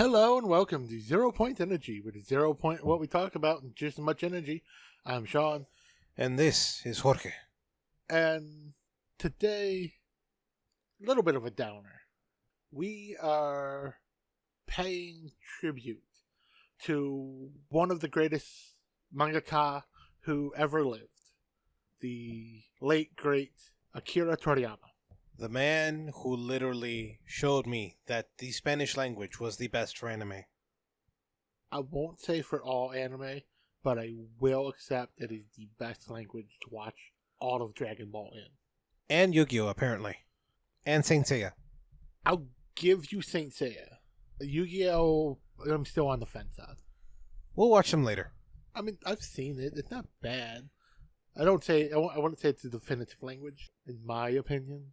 Hello and welcome to ZeroPoint Energy, with zero point what we talk about and just as much energy. I'm Sean, And this is Jorge. and today, a little bit of a downer. We are paying tribute to one of the greatest mangaka who ever lived, the late, great Akira Toriyama. The man who literally showed me that the Spanish language was the best for anime. I won't say for all anime, but I will accept that it's the best language to watch all of Dragon Ball in. And Yu-Gi-Oh! Apparently. And Saint Seiya. I'll give you Saint Seiya. Yu-Gi-Oh! I'm still on the fence on. We'll watch them later. I mean, I've seen it. It's not bad. I wouldn't say it's a definitive language, in my opinion.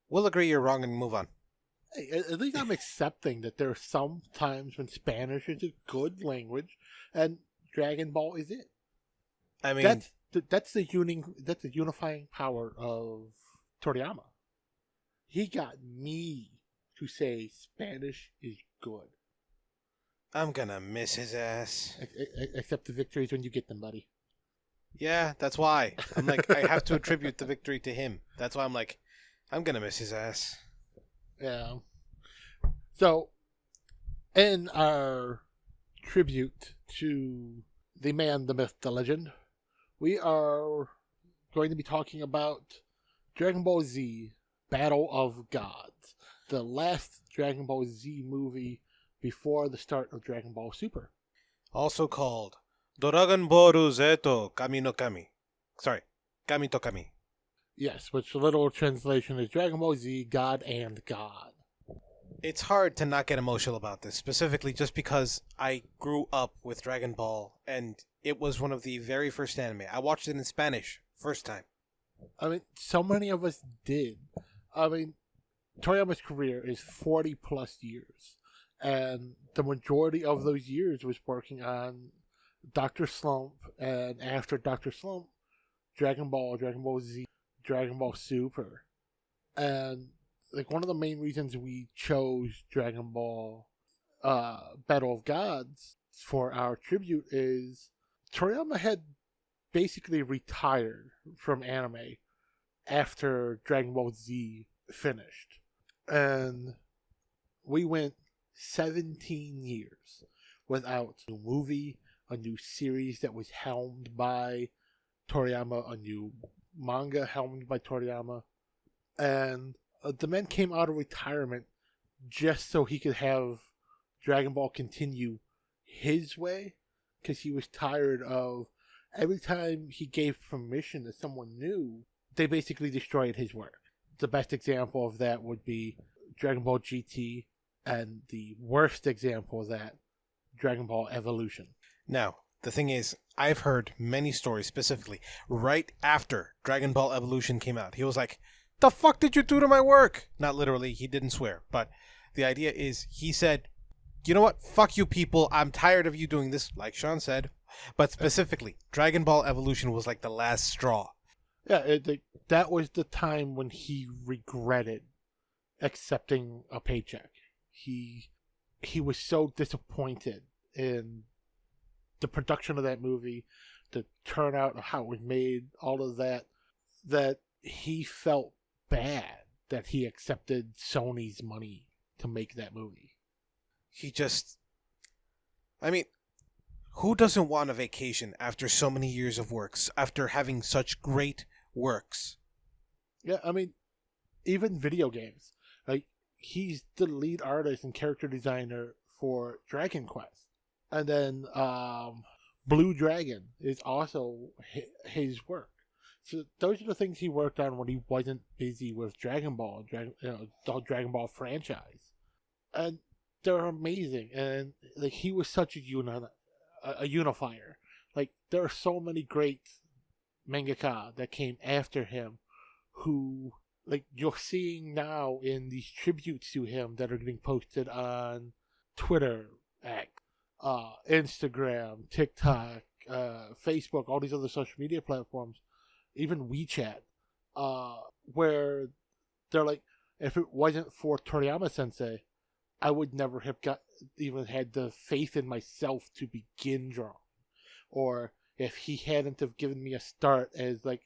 We'll agree you're wrong and move on. Hey, at least I'm accepting that there are some times when Spanish is a good language, and Dragon Ball is it. I mean, That's the unifying power of Toriyama. He got me to say Spanish is good. I'm gonna miss his ass. Except the victories when you get them, buddy. Yeah, that's why. I'm like, I have to attribute the victory to him. That's why I'm like, I'm gonna miss his ass. Yeah. So, in our tribute to the man, the myth, the legend, we are going to be talking about Dragon Ball Z Battle of Gods, the last Dragon Ball Z movie before the start of Dragon Ball Super. Also called Dragon Ball Zeto Kami no Kami. Sorry, Kami to Kami. Yes, which the literal translation is Dragon Ball Z God and God. It's hard to not get emotional about this, specifically just because I grew up with Dragon Ball, and it was one of the very first anime. I watched it in Spanish, first time. I mean, so many of us did. I mean, Toriyama's career is 40 plus years, and the majority of those years was working on Dr. Slump, and after Dr. Slump, Dragon Ball Z, Dragon Ball Super. And like one of the main reasons we chose Dragon Ball Battle of Gods for our tribute is Toriyama had basically retired from anime after Dragon Ball Z finished. And we went 17 years without a new movie, a new series that was helmed by Toriyama, a new manga helmed by Toriyama. And the man came out of retirement just so he could have Dragon Ball continue his way, because he was tired of every time he gave permission to someone new, they basically destroyed his work. The best example of that would be Dragon Ball GT, and the worst example of that, Dragon Ball Evolution. Now, the thing is, I've heard many stories specifically right after Dragon Ball Evolution came out. He was like, "The fuck did you do to my work?" Not literally, he didn't swear, but the idea is he said, "You know what? Fuck you people. I'm tired of you doing this," like Sean said. But specifically, Dragon Ball Evolution was like the last straw. Yeah, that was the time when he regretted accepting a paycheck. He was so disappointed in the production of that movie, the turnout of how it was made, all of that, that he felt bad that he accepted Sony's money to make that movie. I mean, who doesn't want a vacation after so many years of works, after having such great works? Yeah, I mean, even video games. Like, he's the lead artist and character designer for Dragon Quest. And then Blue Dragon is also his work. So those are the things he worked on when he wasn't busy with Dragon Ball, the Dragon Ball franchise. And they're amazing. And like he was such a unifier. Like there are so many great mangaka that came after him who like you're seeing now in these tributes to him that are getting posted on Twitter, X, Instagram, TikTok, Facebook, all these other social media platforms, even WeChat, where they're like, if it wasn't for Toriyama Sensei, I would never have even had the faith in myself to begin drawing, or if he hadn't have given me a start as like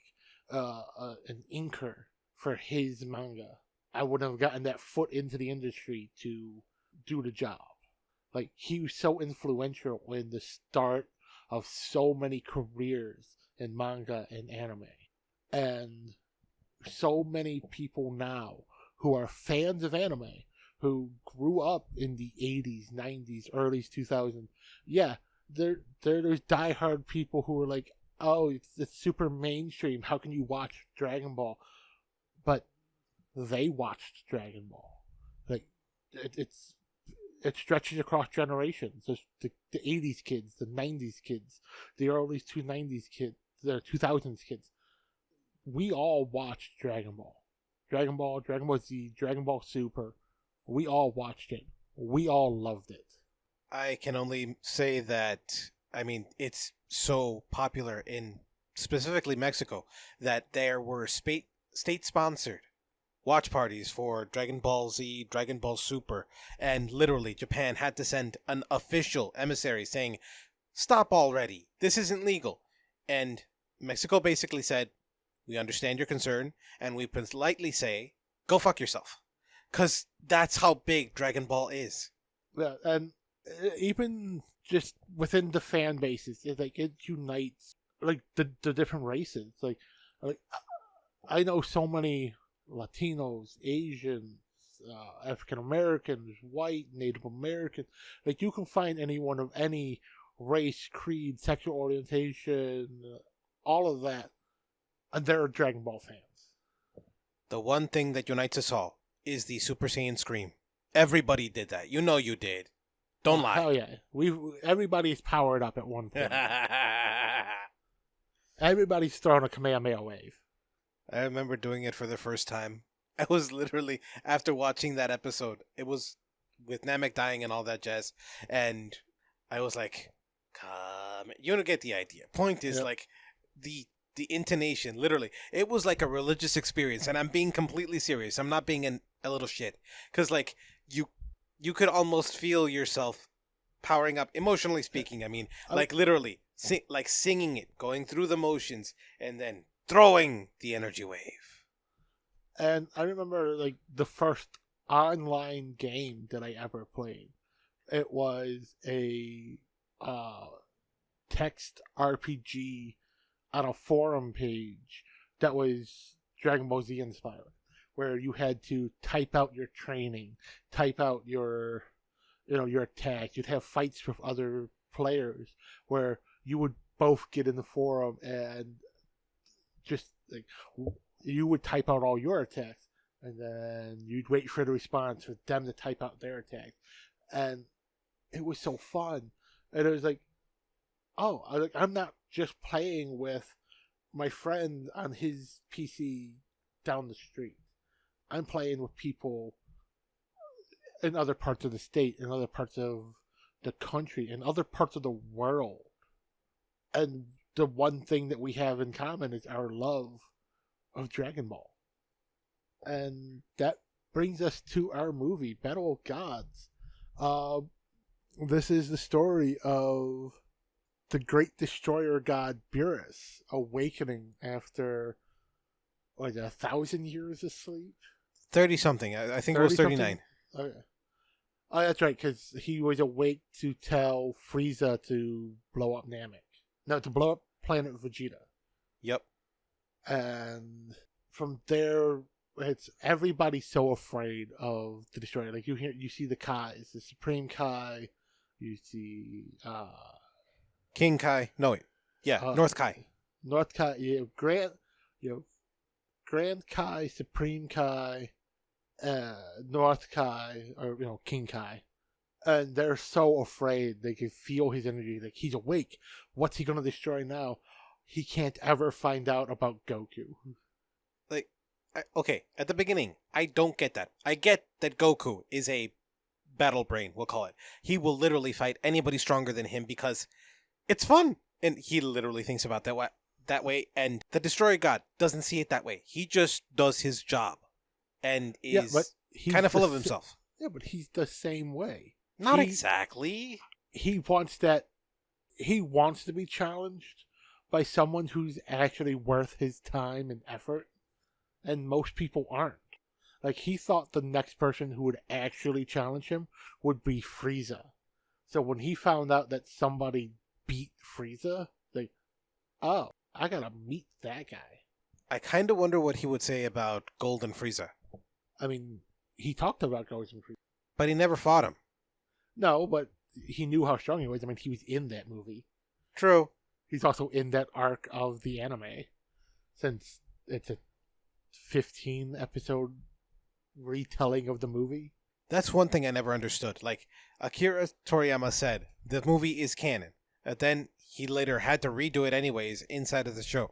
an inker for his manga, I wouldn't have gotten that foot into the industry to do the job. Like, he was so influential in the start of so many careers in manga and anime. And so many people now who are fans of anime, who grew up in the 80s, 90s, early 2000s, yeah, there's diehard people who are like, oh, it's super mainstream, how can you watch Dragon Ball? But they watched Dragon Ball. Like, it stretches across generations. The 80s kids, the 90s kids, the early 290s kids, the 2000s kids. We all watched Dragon Ball. Dragon Ball Z, Dragon Ball Super. We all watched it. We all loved it. I can only say that, I mean, it's so popular in specifically Mexico that there were state-sponsored watch parties for Dragon Ball Z, Dragon Ball Super, and literally Japan had to send an official emissary saying, "Stop already, this isn't legal." And Mexico basically said, "We understand your concern, and we politely say, go fuck yourself." Because that's how big Dragon Ball is. Yeah, and even just within the fan bases, it unites like the different races. Like I know so many Latinos, Asians, African Americans, white, Native American. Like, you can find anyone of any race, creed, sexual orientation, all of that, and they're Dragon Ball fans. The one thing that unites us all is the Super Saiyan scream. Everybody did that. You know you did. Don't lie. Hell yeah. Everybody's powered up at one point. Everybody's throwing a Kamehameha wave. I remember doing it for the first time. I was literally, after watching that episode, it was with Namek dying and all that jazz, and I was like, come, you don't get the idea. Point is, like, the intonation, literally, it was like a religious experience, and I'm being completely serious. I'm not being a little shit. Because, like, you could almost feel yourself powering up, emotionally speaking, I mean, like, literally, like singing it, going through the motions, and then throwing the energy wave. And I remember, like, the first online game that I ever played. It was a text RPG on a forum page that was Dragon Ball Z inspired, where you had to type out your training, type out your attack. You'd have fights with other players where you would both get in the forum and just like you would type out all your attacks, and then you'd wait for the response for them to type out their attacks, and it was so fun. And it was like, oh, I'm not just playing with my friend on his PC down the street. I'm playing with people in other parts of the state, in other parts of the country, in other parts of the world. And the one thing that we have in common is our love of Dragon Ball. And that brings us to our movie, Battle of Gods. This is the story of the great destroyer god Beerus awakening after, 1,000 years of sleep? 30-something. I think it was 39. Okay. Oh, that's right, because he was awake to tell Frieza to blow up Namek. No, to blow up planet Vegeta. Yep. And from there, it's everybody's so afraid of the destroyer. Like, you see the Kais, the Supreme Kai, you see King Kai. No, wait. Yeah, North Kai. North Kai, Grand Kai, Supreme Kai, North Kai, or King Kai, and they're so afraid. They can feel his energy. Like, he's awake. What's he gonna destroy now? He can't ever find out about Goku. Like, okay, at the beginning, I don't get that. I get that Goku is a battle brain, we'll call it. He will literally fight anybody stronger than him because it's fun, and he literally thinks about that way. And the Destroyer God doesn't see it that way. He just does his job, and is kind of full of himself. Yeah, but he's the same way. Not He- exactly. He wants that. He wants to be challenged by someone who's actually worth his time and effort, and most people aren't. Like, he thought the next person who would actually challenge him would be Frieza. So when he found out that somebody beat Frieza, like, oh, I gotta meet that guy. I kind of wonder what he would say about Golden Frieza. I mean, he talked about Golden Frieza. But he never fought him. No, but he knew how strong he was. I mean, he was in that movie. True. He's also in that arc of the anime, since it's a 15 episode retelling of the movie. That's one thing I never understood. Like, Akira Toriyama said, the movie is canon. And then he later had to redo it anyways inside of the show.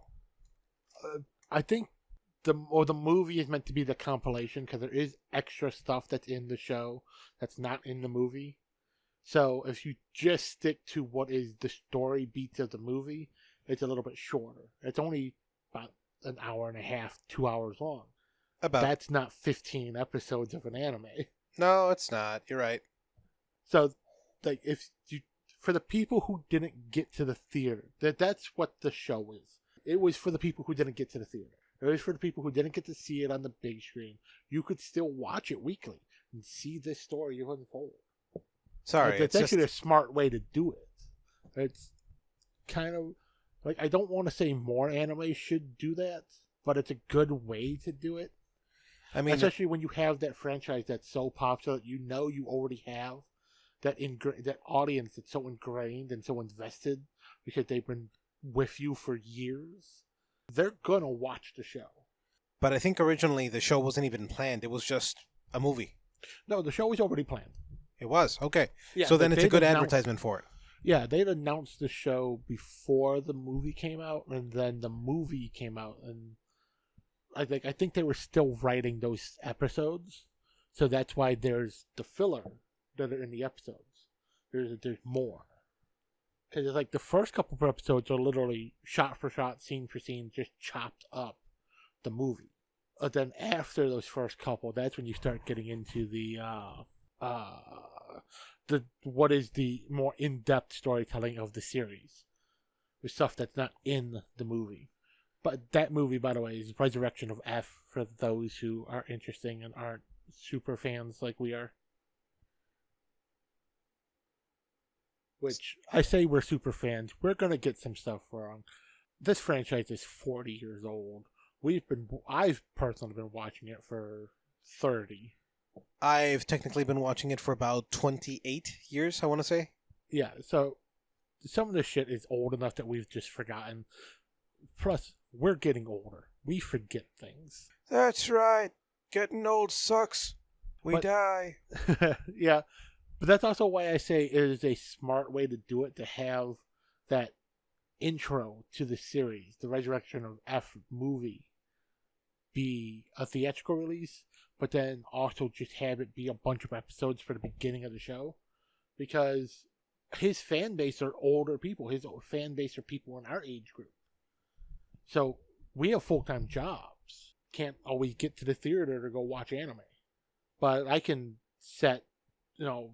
I think the movie is meant to be the compilation, because there is extra stuff that's in the show that's not in the movie. So if you just stick to what is the story beats of the movie, it's a little bit shorter. It's only about an hour and a half, 2 hours long. That's not 15 episodes of an anime. No, it's not. You're right. So, like, for the people who didn't get to the theater, that's what the show is. It was for the people who didn't get to the theater. It was for the people who didn't get to see it on the big screen. You could still watch it weekly and see this story unfold. Sorry, it's actually a smart way to do it. It's kind of like, I don't want to say more anime should do that, but it's a good way to do it. I mean, especially when you have that franchise that's so popular that you already have that audience that's so ingrained and so invested because they've been with you for years. They're gonna watch the show. But I think originally the show wasn't even planned. It was just a movie. No, the show was already planned. It was? Okay. Yeah, so then it's a good advertisement for it. Yeah, they'd announced the show before the movie came out, and then the movie came out, and I think they were still writing those episodes, so that's why there's the filler that are in the episodes. There's more. Because it's like the first couple of episodes are literally shot for shot, scene for scene, just chopped up the movie. But then after those first couple, that's when you start getting into the what is the more in-depth storytelling of the series, with stuff that's not in the movie. But that movie, by the way, is Resurrection of F, for those who are interested and aren't super fans like we are. Which, I say we're super fans, we're gonna get some stuff wrong. This franchise is 40 years old. I've personally been watching it for 30. I've technically been watching it for about 28 years, I want to say. Yeah, so some of this shit is old enough that we've just forgotten. Plus, we're getting older. We forget things. That's right. Getting old sucks. We die. Yeah, but that's also why I say it is a smart way to do it, to have that intro to the series, the Resurrection of F movie, be a theatrical release, but then also just have it be a bunch of episodes for the beginning of the show. Because his fan base are older people. His fan base are people in our age group. So we have full-time jobs. Can't always get to the theater to go watch anime. But I can set, a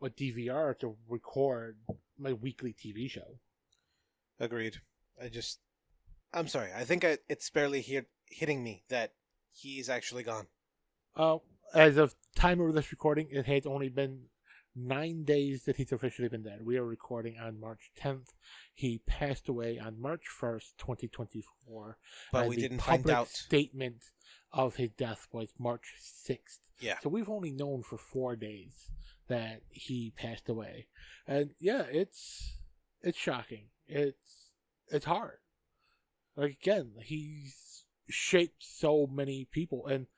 DVR to record my weekly TV show. Agreed. I'm sorry. I think it's barely hitting me that he's actually gone. As of time of this recording, it has only been 9 days that he's officially been dead. We are recording on March 10th. He passed away on March 1st, 2024. But we didn't find out. The statement of his death was March 6th. Yeah. So we've only known for 4 days that he passed away. And yeah, it's shocking. It's hard. Like, again, he's shaped so many people, and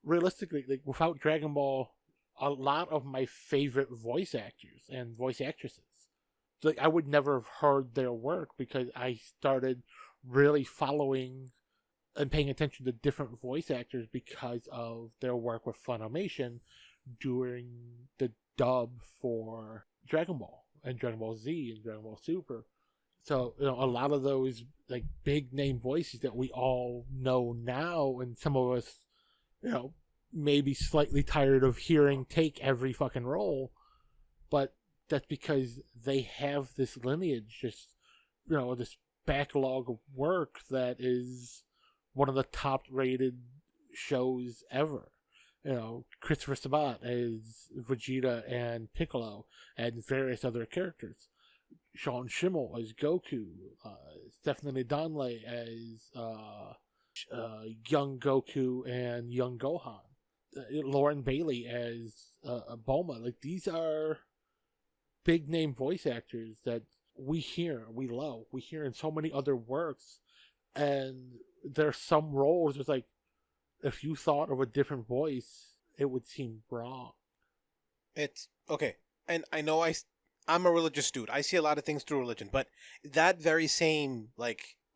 realistically, like, without Dragon Ball, a lot of my favorite voice actors and voice actresses, like, I would never have heard their work because I started really following and paying attention to different voice actors because of their work with Funimation during the dub for Dragon Ball and Dragon Ball Z and Dragon Ball Super. So, a lot of those, like, big name voices that we all know now, and some of us, maybe slightly tired of hearing take every fucking role, but that's because they have this lineage, just, this backlog of work that is one of the top rated shows ever. Christopher Sabat as Vegeta and Piccolo, and various other characters. Sean Schimmel as Goku, Stephanie Donley as young Goku and young Gohan, Lauren Bailey as Bulma. Like, these are big name voice actors that we love. We hear in so many other works, and there's some roles. It's like, if you thought of a different voice, it would seem wrong. It's okay, and I know I'm a religious dude. I see a lot of things through religion, but that very same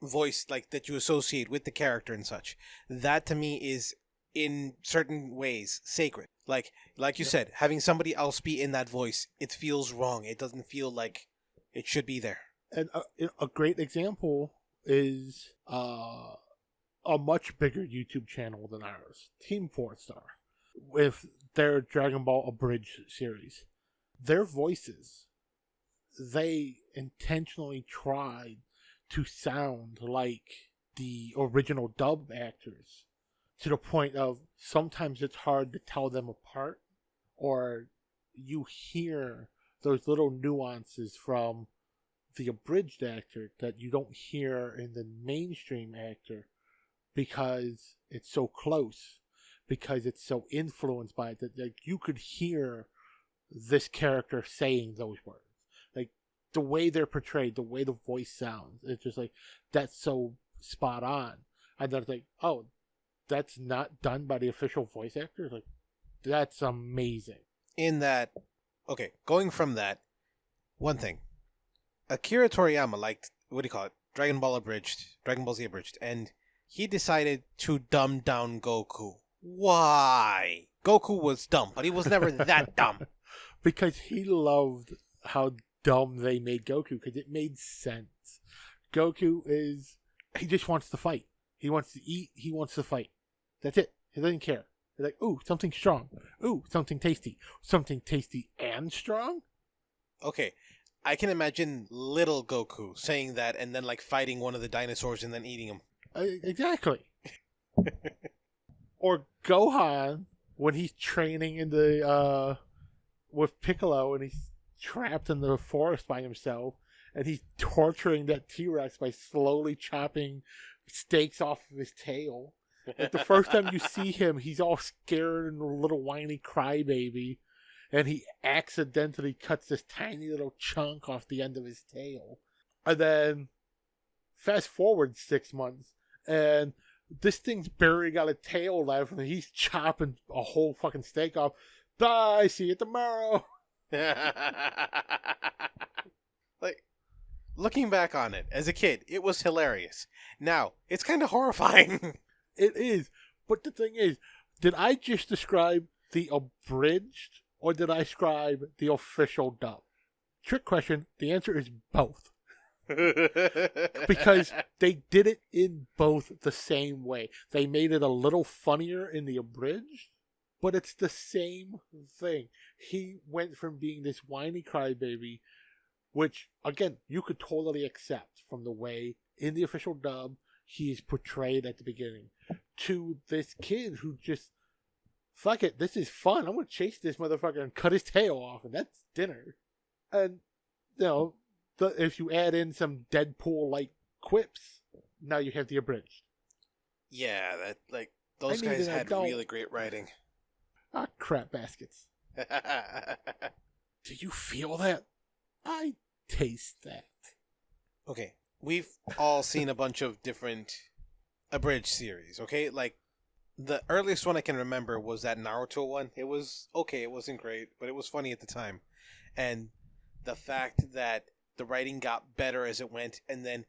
voice that you associate with the character and such, that to me is in certain ways sacred. Like you said, having somebody else be in that voice, it feels wrong. It doesn't feel like it should be there. And a great example is a much bigger YouTube channel than ours, Team 4-Star, with their Dragon Ball Abridged series. Their voices, they intentionally tried to sound like the original dub actors, to the point of sometimes it's hard to tell them apart, or you hear those little nuances from the abridged actor that you don't hear in the mainstream actor, because it's so close, because it's so influenced by it, that you could hear this character saying those words. Like, the way they're portrayed, the way the voice sounds, it's just like, that's so spot on. And then it's like, oh, that's not done by the official voice actors? Like, that's amazing. In that, okay, going from that, one thing. Akira Toriyama liked, Dragon Ball Z Abridged, and he decided to dumb down Goku. Why? Goku was dumb, but he was never that dumb. Because he loved how dumb they made Goku, because it made sense. Goku he just wants to fight. He wants to eat, he wants to fight. That's it. He doesn't care. He's like, ooh, something strong. Ooh, something tasty. Something tasty and strong? Okay, I can imagine little Goku saying that and then fighting one of the dinosaurs and then eating him. Exactly. Or Gohan, when he's training in the with Piccolo, and he's trapped in the forest by himself, and he's torturing that T-Rex by slowly chopping steaks off of his tail. Like, the first time you see him, he's all scared and a little whiny crybaby, and he accidentally cuts this tiny little chunk off the end of his tail. And then fast forward 6 months, and this thing's barely got a tail left, and he's chopping a whole fucking steak off. Bye, see you tomorrow. Looking back on it, as a kid, it was hilarious. Now, it's kind of horrifying. It is. But the thing is, did I just describe the abridged, or did I describe the official dub? Trick question. The answer is both. Because they did it in both the same way. They made it a little funnier in the abridged, but it's the same thing. He went from being this whiny crybaby, which, again, you could totally accept from the way in the official dub he's portrayed at the beginning, to this kid who just, fuck it, this is fun. I'm going to chase this motherfucker and cut his tail off, and that's dinner. And, if you add in some Deadpool-like quips, now you have the abridged. Yeah, those guys had really great writing. Ah, crap baskets. Do you feel that? I taste that. Okay, we've all seen a bunch of different abridged series, okay? The earliest one I can remember was that Naruto one. It was okay, it wasn't great, but it was funny at the time. And the fact that the writing got better as it went, and then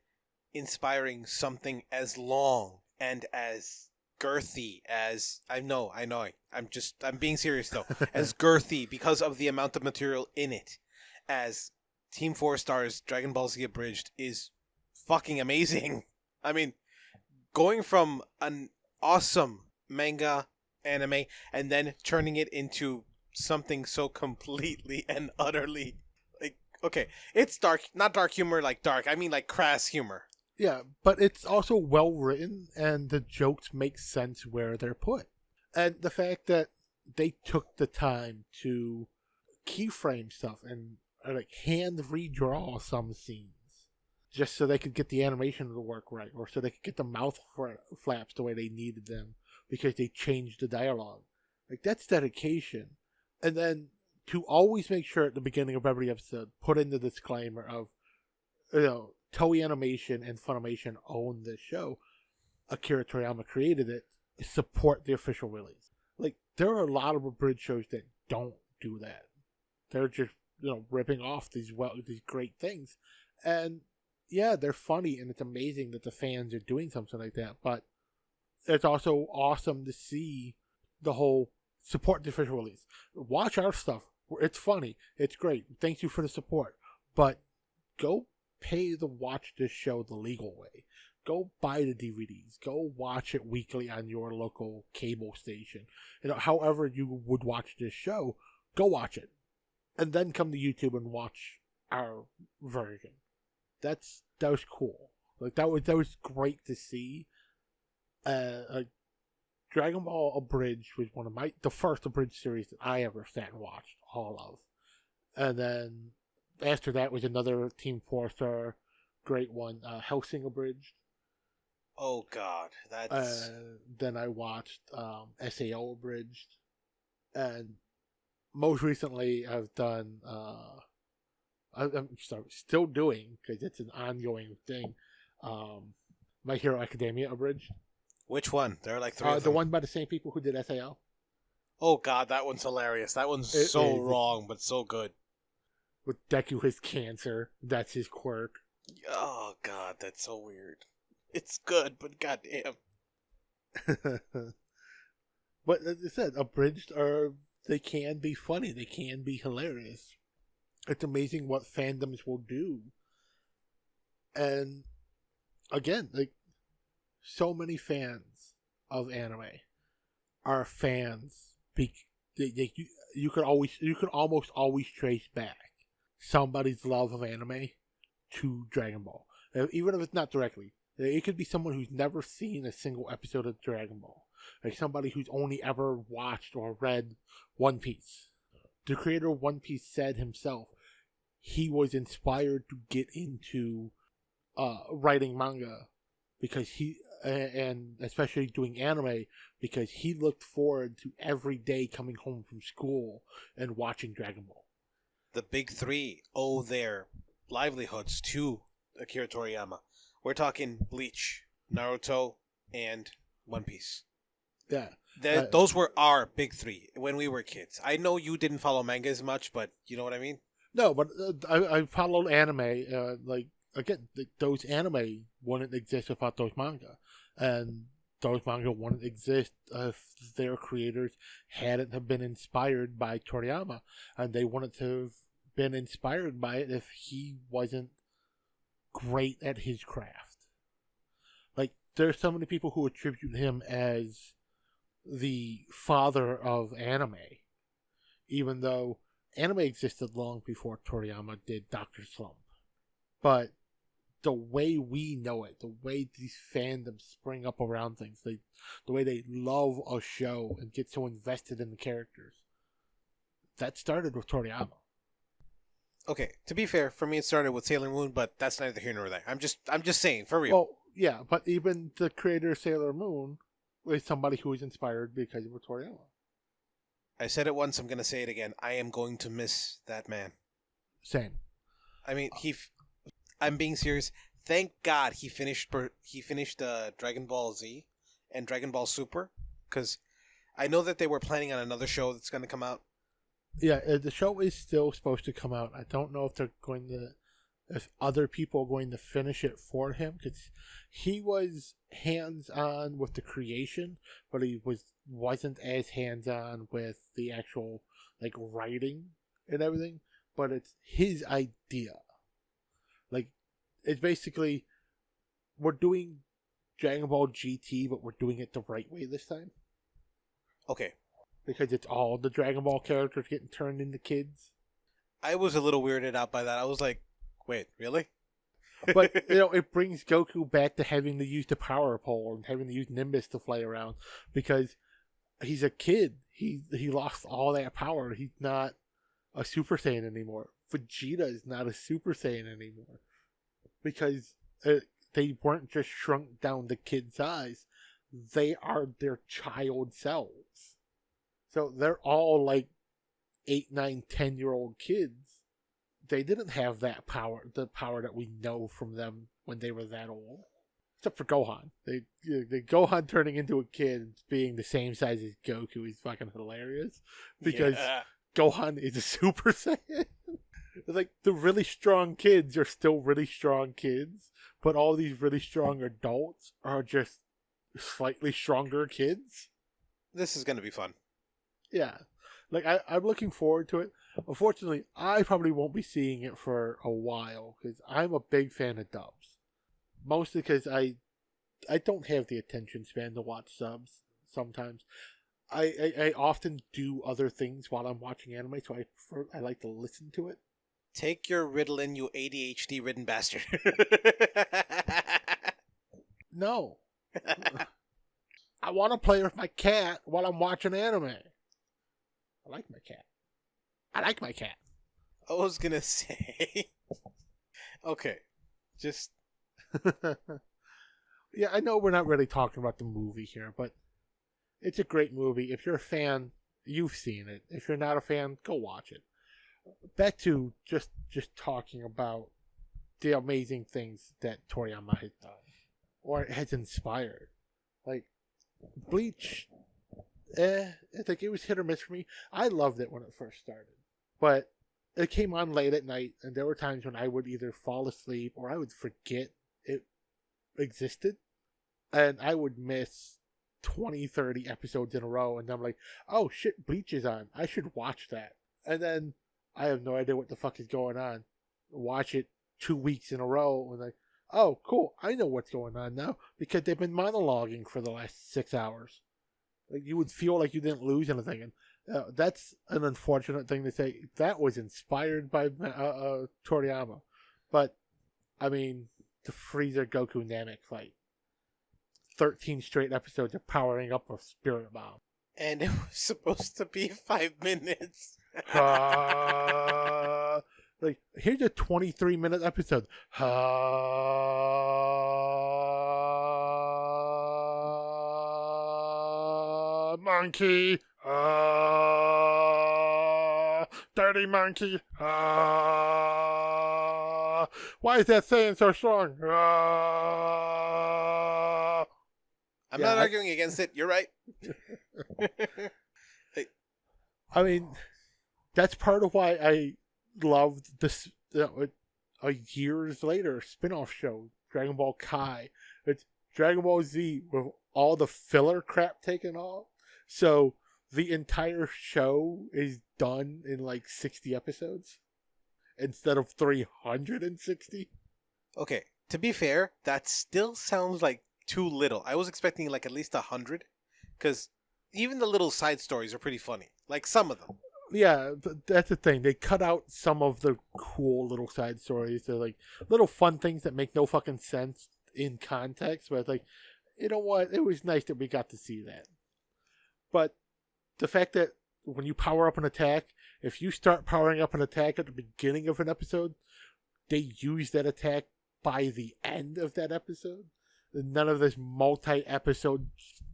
inspiring something as long and as girthy as I'm being serious though, as girthy because of the amount of material in it, as Team 4-Star's Dragon Ball Z Abridged is fucking amazing. I mean, going from an awesome manga anime and then turning it into something so completely and utterly like okay, it's dark, not dark humor like dark. I mean like crass humor. Yeah, but it's also well written, and the jokes make sense where they're put. And the fact that they took the time to keyframe stuff and like hand redraw some scenes just so they could get the animation to work right, or so they could get the mouth flaps the way they needed them because they changed the dialogue. Like, that's dedication. And then to always make sure at the beginning of every episode, put in the disclaimer of, Toei Animation and Funimation own this show. Akira Toriyama created it. Support the official release. Like, there are a lot of abridged shows that don't do that. They're just, ripping off these great things. And yeah, they're funny, and it's amazing that the fans are doing something like that. But it's also awesome to see the whole support the official release. Watch our stuff. It's funny. It's great. Thank you for the support. But go pay to watch this show the legal way. Go buy the DVDs. Go watch it weekly on your local cable station. However you would watch this show, go watch it. And then come to YouTube and watch our version. That was cool. Like, that was great to see. Dragon Ball Abridged was the first abridged series that I ever sat and watched all of. And then after that was another Team 4-star great one, Hellsing Abridged. Oh God, that's. Then I watched SAO Abridged, and most recently I've done. I'm still doing, because it's an ongoing thing. My Hero Academia Abridged. Which one? There are like three. Of them. The one by the same people who did SAO. Oh God, that one's hilarious. That one's so wrong, but so good. With Deku has cancer. That's his quirk. Oh God, that's so weird. It's good, but goddamn. But as I said, abridged they can be funny. They can be hilarious. It's amazing what fandoms will do. And again, like, so many fans of anime are fans. You can almost always trace back somebody's love of anime to Dragon Ball, even if it's not directly. It could be someone who's never seen a single episode of Dragon Ball, like somebody who's only ever watched or read One Piece. The creator of One Piece said himself he was inspired to get into writing manga because and especially doing anime, because he looked forward to every day coming home from school and watching Dragon Ball. The big three owe their livelihoods to Akira Toriyama. We're talking Bleach, Naruto, and One Piece. Yeah. Those were our big three when we were kids. I know you didn't follow manga as much, but you know what I mean? No, but I followed anime. Those anime wouldn't exist without those manga. And those manga wouldn't exist if their creators hadn't have been inspired by Toriyama. And they wouldn't have been inspired by it if he wasn't great at his craft. Like, there's so many people who attribute him as the father of anime, even though anime existed long before Toriyama did Dr. Slump. But the way we know it, the way these fandoms spring up around things, the way they love a show and get so invested in the characters, that started with Toriyama. Okay, to be fair, for me it started with Sailor Moon, but that's neither here nor there. I'm just saying, for real. Well, yeah, but even the creator of Sailor Moon is somebody who was inspired because of Toriyama. I said it once, I'm going to say it again. I am going to miss that man. Same. I mean, I'm being serious. Thank God he finished Dragon Ball Z and Dragon Ball Super, because I know that they were planning on another show that's going to come out. Yeah, the show is still supposed to come out. I don't know if other people are going to finish it for him, because he was hands-on with the creation, but he wasn't as hands-on with the actual, like, writing and everything. But it's his idea. Like, it's basically, we're doing Dragon Ball GT, but we're doing it the right way this time. Okay. because it's all the Dragon Ball characters getting turned into kids. I was a little weirded out by that. I was like, wait, really? But it brings Goku back to having to use the power pole and having to use Nimbus to fly around because he's a kid. He lost all that power. He's not a Super Saiyan anymore. Vegeta is not a Super Saiyan anymore because they weren't just shrunk down to kid size. They are their child selves. So they're all like 8, 9, 10-year-old kids. They didn't have that power, the power that we know from them when they were that old. Except for Gohan. The Gohan turning into a kid being the same size as Goku is fucking hilarious. Because Gohan is a Super Saiyan. It's like the really strong kids are still really strong kids, but all these really strong adults are just slightly stronger kids. This is going to be fun. Yeah. Like, I'm looking forward to it. Unfortunately, I probably won't be seeing it for a while because I'm a big fan of dubs. Mostly because I don't have the attention span to watch subs sometimes. I often do other things while I'm watching anime, so I like to listen to it. Take your Ritalin, you ADHD-ridden bastard. No. I want to play with my cat while I'm watching anime. I like my cat. I like my cat. I was going to say... Okay. Just... Yeah, I know we're not really talking about the movie here, but it's a great movie. If you're a fan, you've seen it. If you're not a fan, go watch it. Back to just talking about the amazing things that Toriyama has done or has inspired. Like Bleach, it's like it was hit or miss for me. I loved it when it first started, but it came on late at night, and there were times when I would either fall asleep or I would forget it existed, and I would miss 20, 30 episodes in a row, and I'm like, oh shit, Bleach is on. I should watch that. And then I have no idea what the fuck is going on. Watch it 2 weeks in a row, and like, oh, cool, I know what's going on now, because they've been monologuing for the last 6 hours. Like, you would feel like you didn't lose anything, and that's an unfortunate thing to say. That was inspired by Toriyama. But, I mean, the Frieza Goku Namek fight. 13 straight episodes of powering up a spirit bomb. And it was supposed to be 5 minutes. Like, here's a 23-minute episode. Monkey. Dirty monkey. Why is that saying so strong? I'm not arguing against it. You're right. I mean, that's part of why I loved this a years later spin-off show, Dragon Ball Kai. It's Dragon Ball Z with all the filler crap taken off. So the entire show is done in like 60 episodes instead of 360. Okay, to be fair, that still sounds like too little. I was expecting like at least 100, because even the little side stories are pretty funny. Like some of them. Yeah, that's the thing. They cut out some of the cool little side stories. They're like little fun things that make no fucking sense in context. But it's like, you know what? It was nice that we got to see that. But the fact that when you power up an attack, if you start powering up an attack at the beginning of an episode, they use that attack by the end of that episode. None of this multi-episode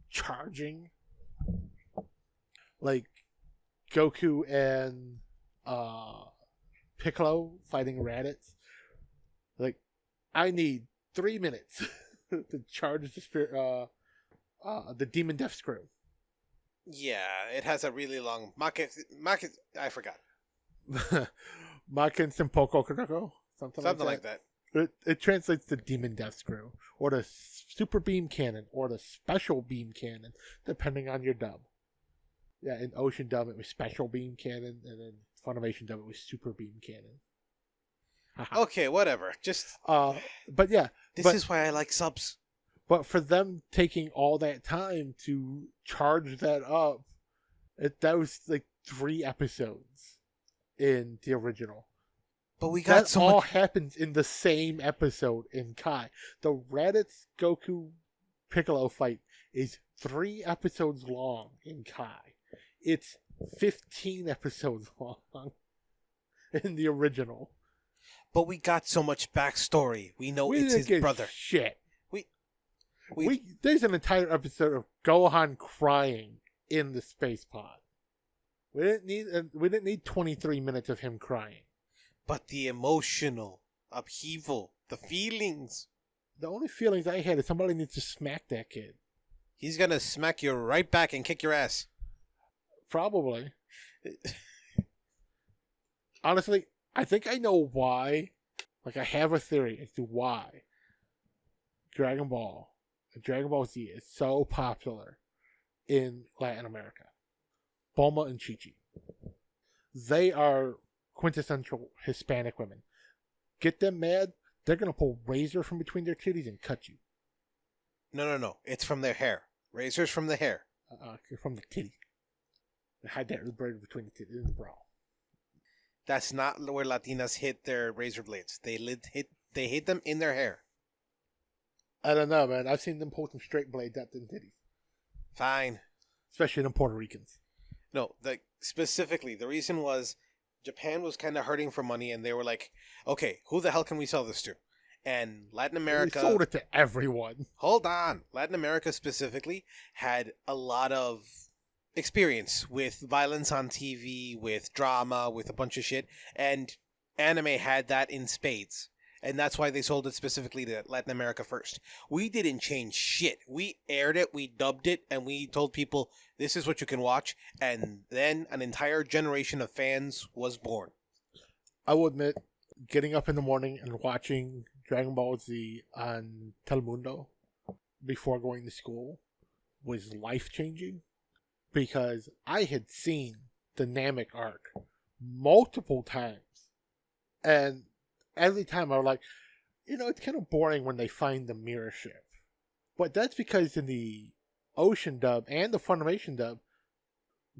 charging. Like Goku and Piccolo fighting Raditz. Like, I need 3 minutes to charge the spirit, the Demon Death Screw. Yeah, it has a really long I forgot. Makin Senpoko Konoko? Something like that. It translates to Demon Death Screw, or the Super Beam Cannon, or the Special Beam Cannon, depending on your dub. Yeah, in Ocean dub it was Special Beam Cannon, and in Funimation dub it was Super Beam Cannon. Okay, whatever. Just but yeah, this is why I like subs. But for them taking all that time to charge that up That was like 3 episodes in the original. But we got That so all much. happens in the same episode in Kai. The Raditz Goku Piccolo fight is 3 episodes long in Kai. It's 15 episodes long in the original. But we got so much backstory. We know We it's didn't his get brother. shit. We There's an entire episode of Gohan crying in the space pod. We didn't need 23 minutes of him crying. But the emotional upheaval, the feelings. The only feelings I had is somebody needs to smack that kid. He's gonna smack you right back and kick your ass. Probably. Honestly, I think I know why. Like, I have a theory as to why Dragon Ball and Dragon Ball Z is so popular in Latin America. Bulma and Chi-Chi. They are quintessential Hispanic women. Get them mad, they're going to pull razor from between their titties and cut you. No. It's from their hair. Razors from the hair. From the titty. They hide that bird between the titty and the bra. That's not where Latinas hit their razor blades. They hit them in their hair. I don't know, man. I've seen them pull some straight blades out the titties. Fine. Especially the Puerto Ricans. No, specifically, the reason was Japan was kind of hurting for money, and they were like, okay, who the hell can we sell this to? And Latin America... We sold it to everyone. Hold on. Latin America specifically had a lot of experience with violence on TV, with drama, with a bunch of shit, and anime had that in spades. And that's why they sold it specifically to Latin America first. We didn't change shit. We aired it, we dubbed it, and we told people, this is what you can watch. And then an entire generation of fans was born. I will admit, getting up in the morning and watching Dragon Ball Z on Telemundo before going to school was life-changing. Because I had seen the Namek arc multiple times. And every time I was like, it's kind of boring when they find the mirror ship. But that's because in the Ocean dub and the Funimation dub,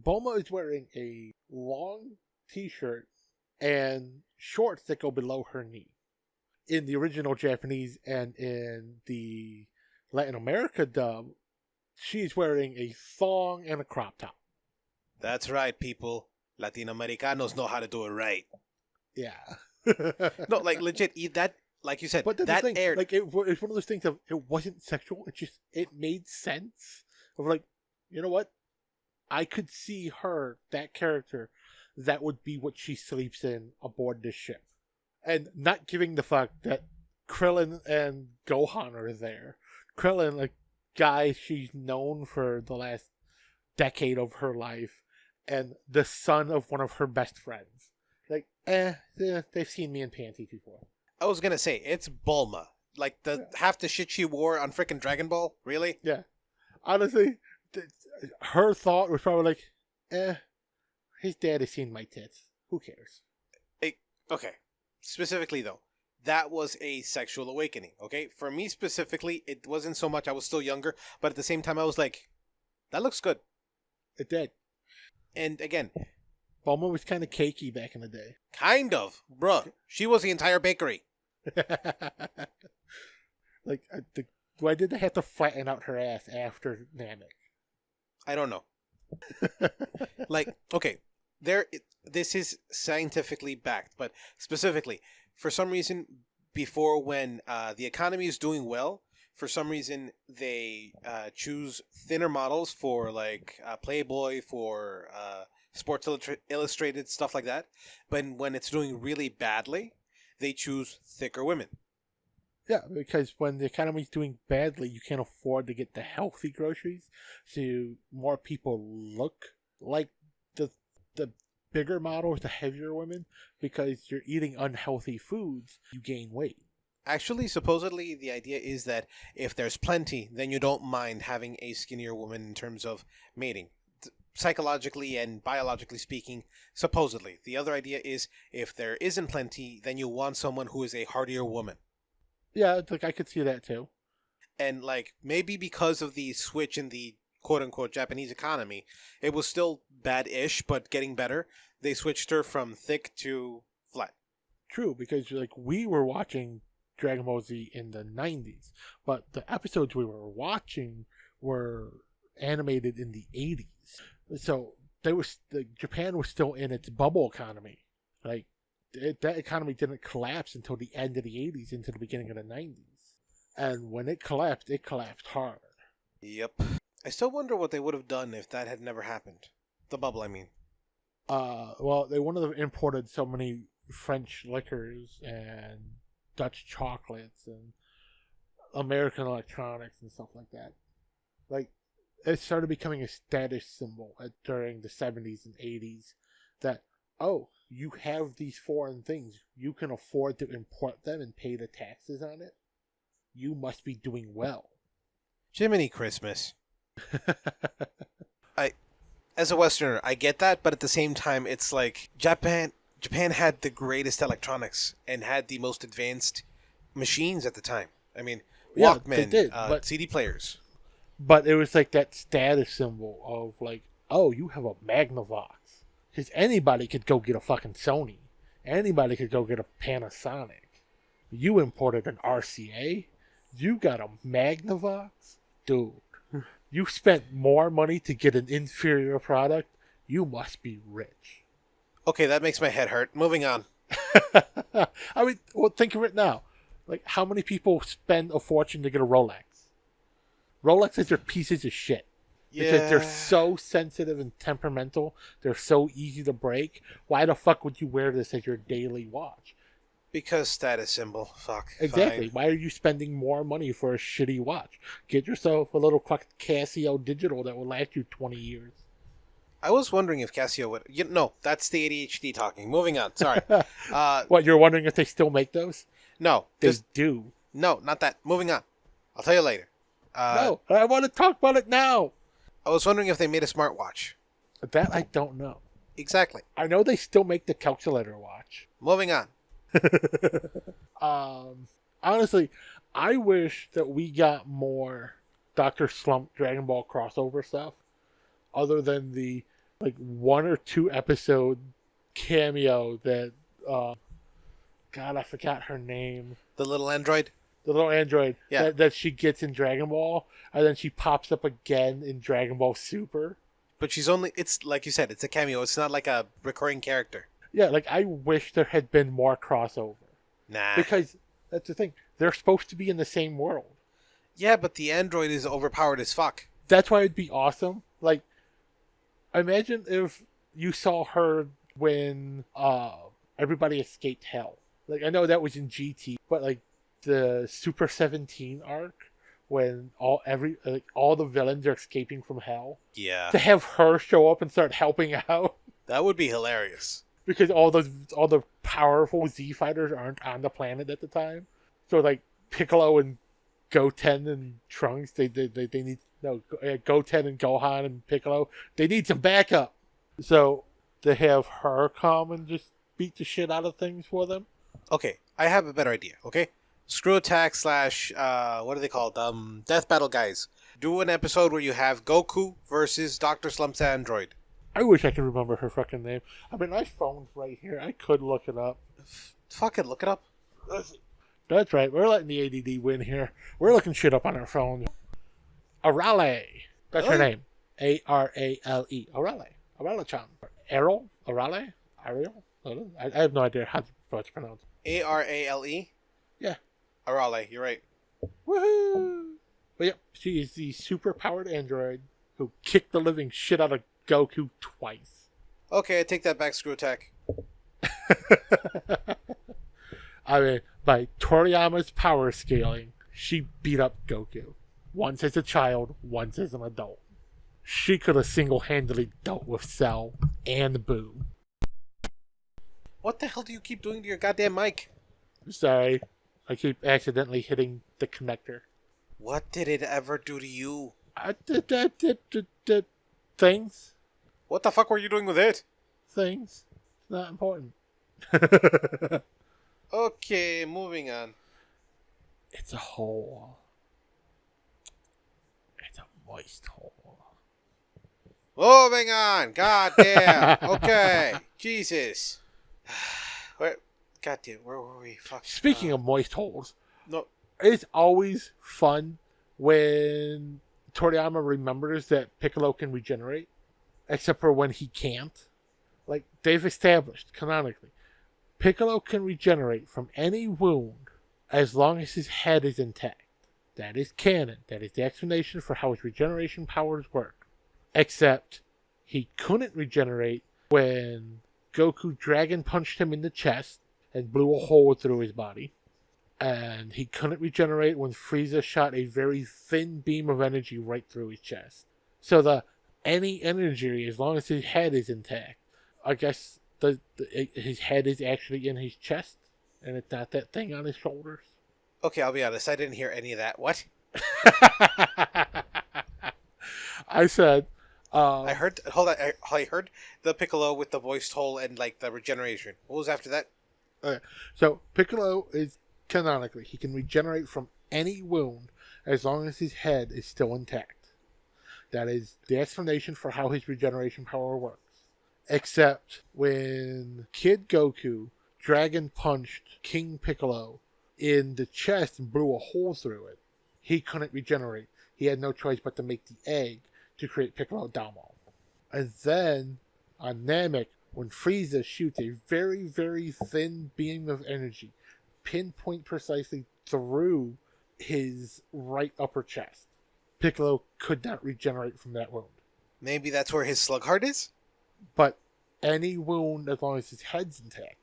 Bulma is wearing a long t-shirt and shorts that go below her knee. In the original Japanese and in the Latin America dub, she's wearing a thong and a crop top. That's right, people. Latinoamericanos know how to do it right. Yeah. No, like legit, that, like you said, but that's that the thing. aired. Like it's one of those things of it wasn't sexual. It made sense. Of like, you know what? I could see her, that character, that would be what she sleeps in aboard this ship, and not giving the fuck that Krillin and Gohan are there. Krillin, like, guy she's known for the last decade of her life, and the son of one of her best friends. Like, they've seen me in panties before. I was gonna say, it's Bulma. Like, half the shit she wore on frickin' Dragon Ball? Really? Yeah. Honestly, her thought was probably like, his dad has seen my tits. Who cares? Okay. Specifically, though, that was a sexual awakening, okay? For me specifically, it wasn't so much, I was still younger, but at the same time, I was like, that looks good. It did. And again, Bulma was kind of cakey back in the day. kind of. Bruh, she was the entire bakery. Like, why did they have to flatten out her ass after Namek? I don't know. Like, okay, this is scientifically backed, but specifically, for some reason, before when the economy is doing well, for some reason they choose thinner models for like Playboy, for Sports Illustrated, stuff like that. But when it's doing really badly, they choose thicker women. Yeah, because when the economy's doing badly, you can't afford to get the healthy groceries, so more people look like the bigger models, the heavier women, because you're eating unhealthy foods, you gain weight. Actually, supposedly, the idea is that if there's plenty, then you don't mind having a skinnier woman in terms of mating. Psychologically and biologically speaking, supposedly. The other idea is if there isn't plenty, then you want someone who is a hardier woman. Yeah, like I could see that too. And like maybe because of the switch in the quote-unquote Japanese economy, it was still bad-ish, but getting better. They switched her from thick to flat. True, because like we were watching Dragon Ball Z in the 90s, but the episodes we were watching were animated in the 80s. So Japan was still in its bubble economy. Like that economy didn't collapse until the end of the 80s into the beginning of the 90s. And when it collapsed hard. Yep. I still wonder what they would have done if that had never happened. The bubble, I mean. Well, they wouldn't have imported so many French liquors and Dutch chocolates and American electronics and stuff like that. Like, it started becoming a status symbol during the 70s and 80s that, oh, you have these foreign things. You can afford to import them and pay the taxes on it. You must be doing well. Jiminy Christmas. As a Westerner, I get that, but at the same time, it's like Japan had the greatest electronics and had the most advanced machines at the time. I mean, Yeah, Walkman, they did, CD players. But it was like that status symbol of like, oh, you have a Magnavox. Because anybody could go get a fucking Sony. Anybody could go get a Panasonic. You imported an RCA? You got a Magnavox? Dude, you spent more money to get an inferior product? You must be rich. Okay, that makes my head hurt. Moving on. I mean, well, think of it now. Like, how many people spend a fortune to get a Rolex? Rolexes are pieces of shit. Because they're so sensitive and temperamental. They're so easy to break. Why the fuck would you wear this as your daily watch? Because status symbol. Fuck. Exactly. Fine. Why are you spending more money for a shitty watch? Get yourself a little Casio digital that will last you 20 years. I was wondering if Casio would... no, that's the ADHD talking. Moving on. Sorry. What, you're wondering if they still make those? No. They do. No, not that. Moving on. I'll tell you later. No, I want to talk about it now. I was wondering if they made a smartwatch. That I don't know. Exactly. I know they still make the calculator watch. Moving on. Honestly, I wish that we got more Dr. Slump Dragon Ball crossover stuff other than the like 1 or 2 episode cameo that God, I forgot her name. The little android? The little android yeah. that she gets in Dragon Ball, and then she pops up again in Dragon Ball Super. But she's only, it's like you said, it's a cameo. It's not like a recurring character. Yeah, like I wish there had been more crossover. Nah. Because that's the thing. They're supposed to be in the same world. Yeah, but the android is overpowered as fuck. That's why it'd be awesome. Like, imagine if you saw her when everybody escaped hell. Like, I know that was in GT, but like the Super 17 arc when all the villains are escaping from hell. Yeah. To have her show up and start helping out. That would be hilarious. Because all the powerful Z fighters aren't on the planet at the time. So like Piccolo and Goten and Trunks, they need Goten and Gohan and Piccolo, they need some backup. So they have her come and just beat the shit out of things for them. Okay, I have a better idea. Okay, Screw Attack / what are they called? Death Battle guys. Do an episode where you have Goku versus Dr. Slump's android. I wish I could remember her fucking name. I mean, my phone's right here. I could look it up. Fuck it, look it up. That's right. We're letting the ADD win here. We're looking shit up on our phones. Arale. That's her name. Arale. Arale. Arale-chan. Errol? Arale? Ariel? I have no idea how to pronounce it. Arale? Yeah. Arale, you're right. Woohoo! But yeah, she is the super-powered android who kicked the living shit out of Goku twice. Okay, I take that back, Screw Attack. I mean, by Toriyama's power scaling, she beat up Goku. Once as a child, once as an adult. She could have single-handedly dealt with Cell and Boo. What the hell do you keep doing to your goddamn mic? Sorry, I keep accidentally hitting the connector. What did it ever do to you? Things. What the fuck were you doing with it? Things. It's not important. Okay, moving on. It's a hole. It's a moist hole. Moving on. God damn. Okay. Jesus. Where? God damn. Where were we? Fuck. Speaking of moist holes, No. it's always fun when Toriyama remembers that Piccolo can regenerate, except for when he can't. Like, they've established, canonically, Piccolo can regenerate from any wound as long as his head is intact. That is canon. That is the explanation for how his regeneration powers work. Except, he couldn't regenerate when Goku Dragon punched him in the chest and blew a hole through his body. And he couldn't regenerate when Frieza shot a very thin beam of energy right through his chest. So any energy, as long as his head is intact, I guess his head is actually in his chest, and it's not that thing on his shoulders. Okay, I'll be honest. I didn't hear any of that. What? I said... I heard... Hold on. I heard the Piccolo with the voiced hole and, like, the regeneration. What was after that? Okay. So, Piccolo is, canonically, he can regenerate from any wound as long as his head is still intact. That is the explanation for how his regeneration power works. Except when Kid Goku Dragon punched King Piccolo in the chest and blew a hole through it, he couldn't regenerate. He had no choice but to make the egg to create Piccolo Damo. And then, on Namek, when Frieza shoots a very, very thin beam of energy, pinpoint precisely through his right upper chest, Piccolo could not regenerate from that wound. Maybe that's where his slug heart is? But any wound, as long as his head's intact.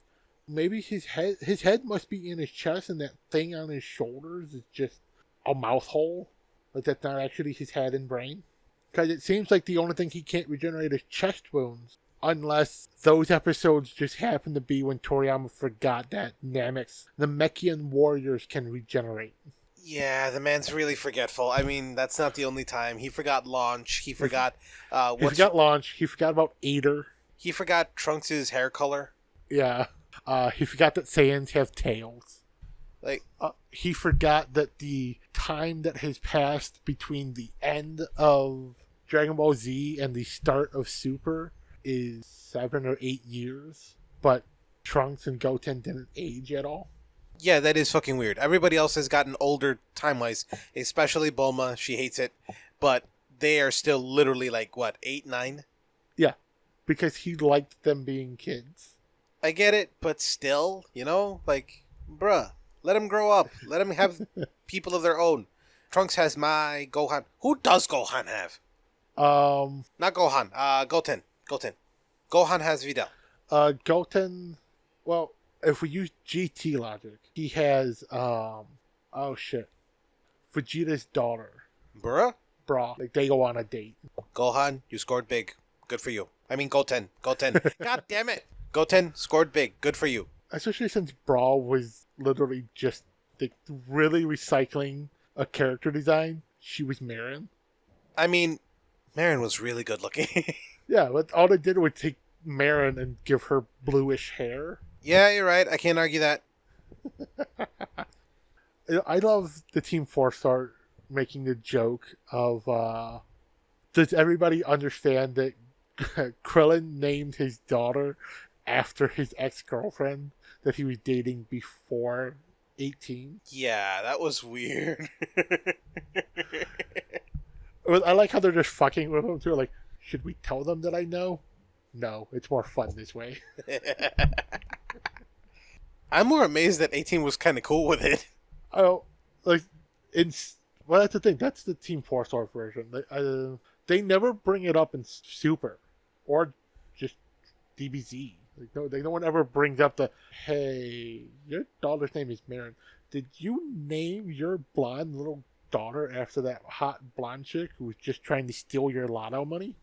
Maybe his head must be in his chest, and that thing on his shoulders is just a mouth hole. Like, that's not actually his head and brain. Because it seems like the only thing he can't regenerate is chest wounds. Unless those episodes just happen to be when Toriyama forgot that Namek's Namekian warriors can regenerate. Yeah, the man's really forgetful. I mean, that's not the only time. He forgot launch. He forgot... He forgot launch. He forgot about Aider. He forgot Trunks' hair color. Yeah. He forgot that Saiyans have tails. Like, he forgot that the time that has passed between the end of Dragon Ball Z and the start of Super is 7 or 8 years. But Trunks and Goten didn't age at all. yeah, that is fucking weird. Everybody else has gotten older time-wise, especially Bulma. She hates it. But they are still literally like, what, 8, 9? Yeah, because he liked them being kids. I get it, but still, you know? Like, bruh, let them grow up. Let them have people of their own. Trunks has my Gohan. Who does Gohan have? Not Gohan. Goten. Gohan has Videl. Goten, well, if we use GT logic, he has, Vegeta's daughter. Bruh? Like, they go on a date. Gohan, you scored big. Good for you. I mean, Goten. God damn it. Goten scored big. Good for you. Especially since Brawl was literally just like, really recycling a character design. She was Marin. I mean, Marin was really good looking. Yeah, but all they did was take Marin and give her bluish hair. Yeah, you're right. I can't argue that. I love the Team 4-Star making the joke of, does everybody understand that Krillin named his daughter after his ex-girlfriend that he was dating before 18? Yeah, that was weird. I like how they're just fucking with him too. Like, should we tell them that I know? No, it's more fun this way. I'm more amazed that 18 was kind of cool with it. Oh, like, well, that's the thing. That's the Team 4-Star version. They never bring it up in Super or just DBZ. Like, no one ever brings up hey, your daughter's name is Marin. Did you name your blonde little daughter after that hot blonde chick who was just trying to steal your lotto money?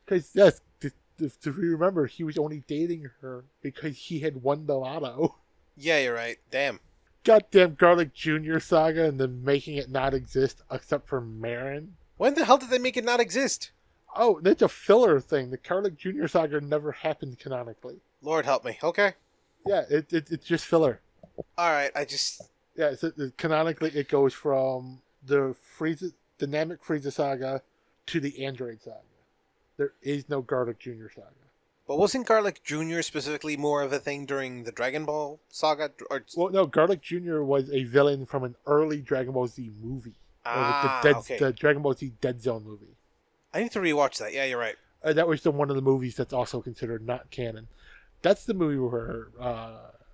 Because, yes, if you remember, he was only dating her because he had won the lotto. Yeah, you're right. Damn. Goddamn Garlic Jr. saga and then making it not exist except for Marin. When the hell did they make it not exist? Oh, that's a filler thing. The Garlic Jr. saga never happened canonically. Lord help me. Okay. Yeah, it's just filler. Alright, Yeah, canonically it goes from the Namek Frieza saga to the Android saga. There is no Garlic Jr. saga. But wasn't Garlic Jr. specifically more of a thing during the Dragon Ball saga? Or... Well, no, Garlic Jr. was a villain from an early Dragon Ball Z movie. Like okay. the Dragon Ball Z Dead Zone movie. I need to rewatch that. Yeah, you're right. That was one of the movies that's also considered not canon. That's the movie where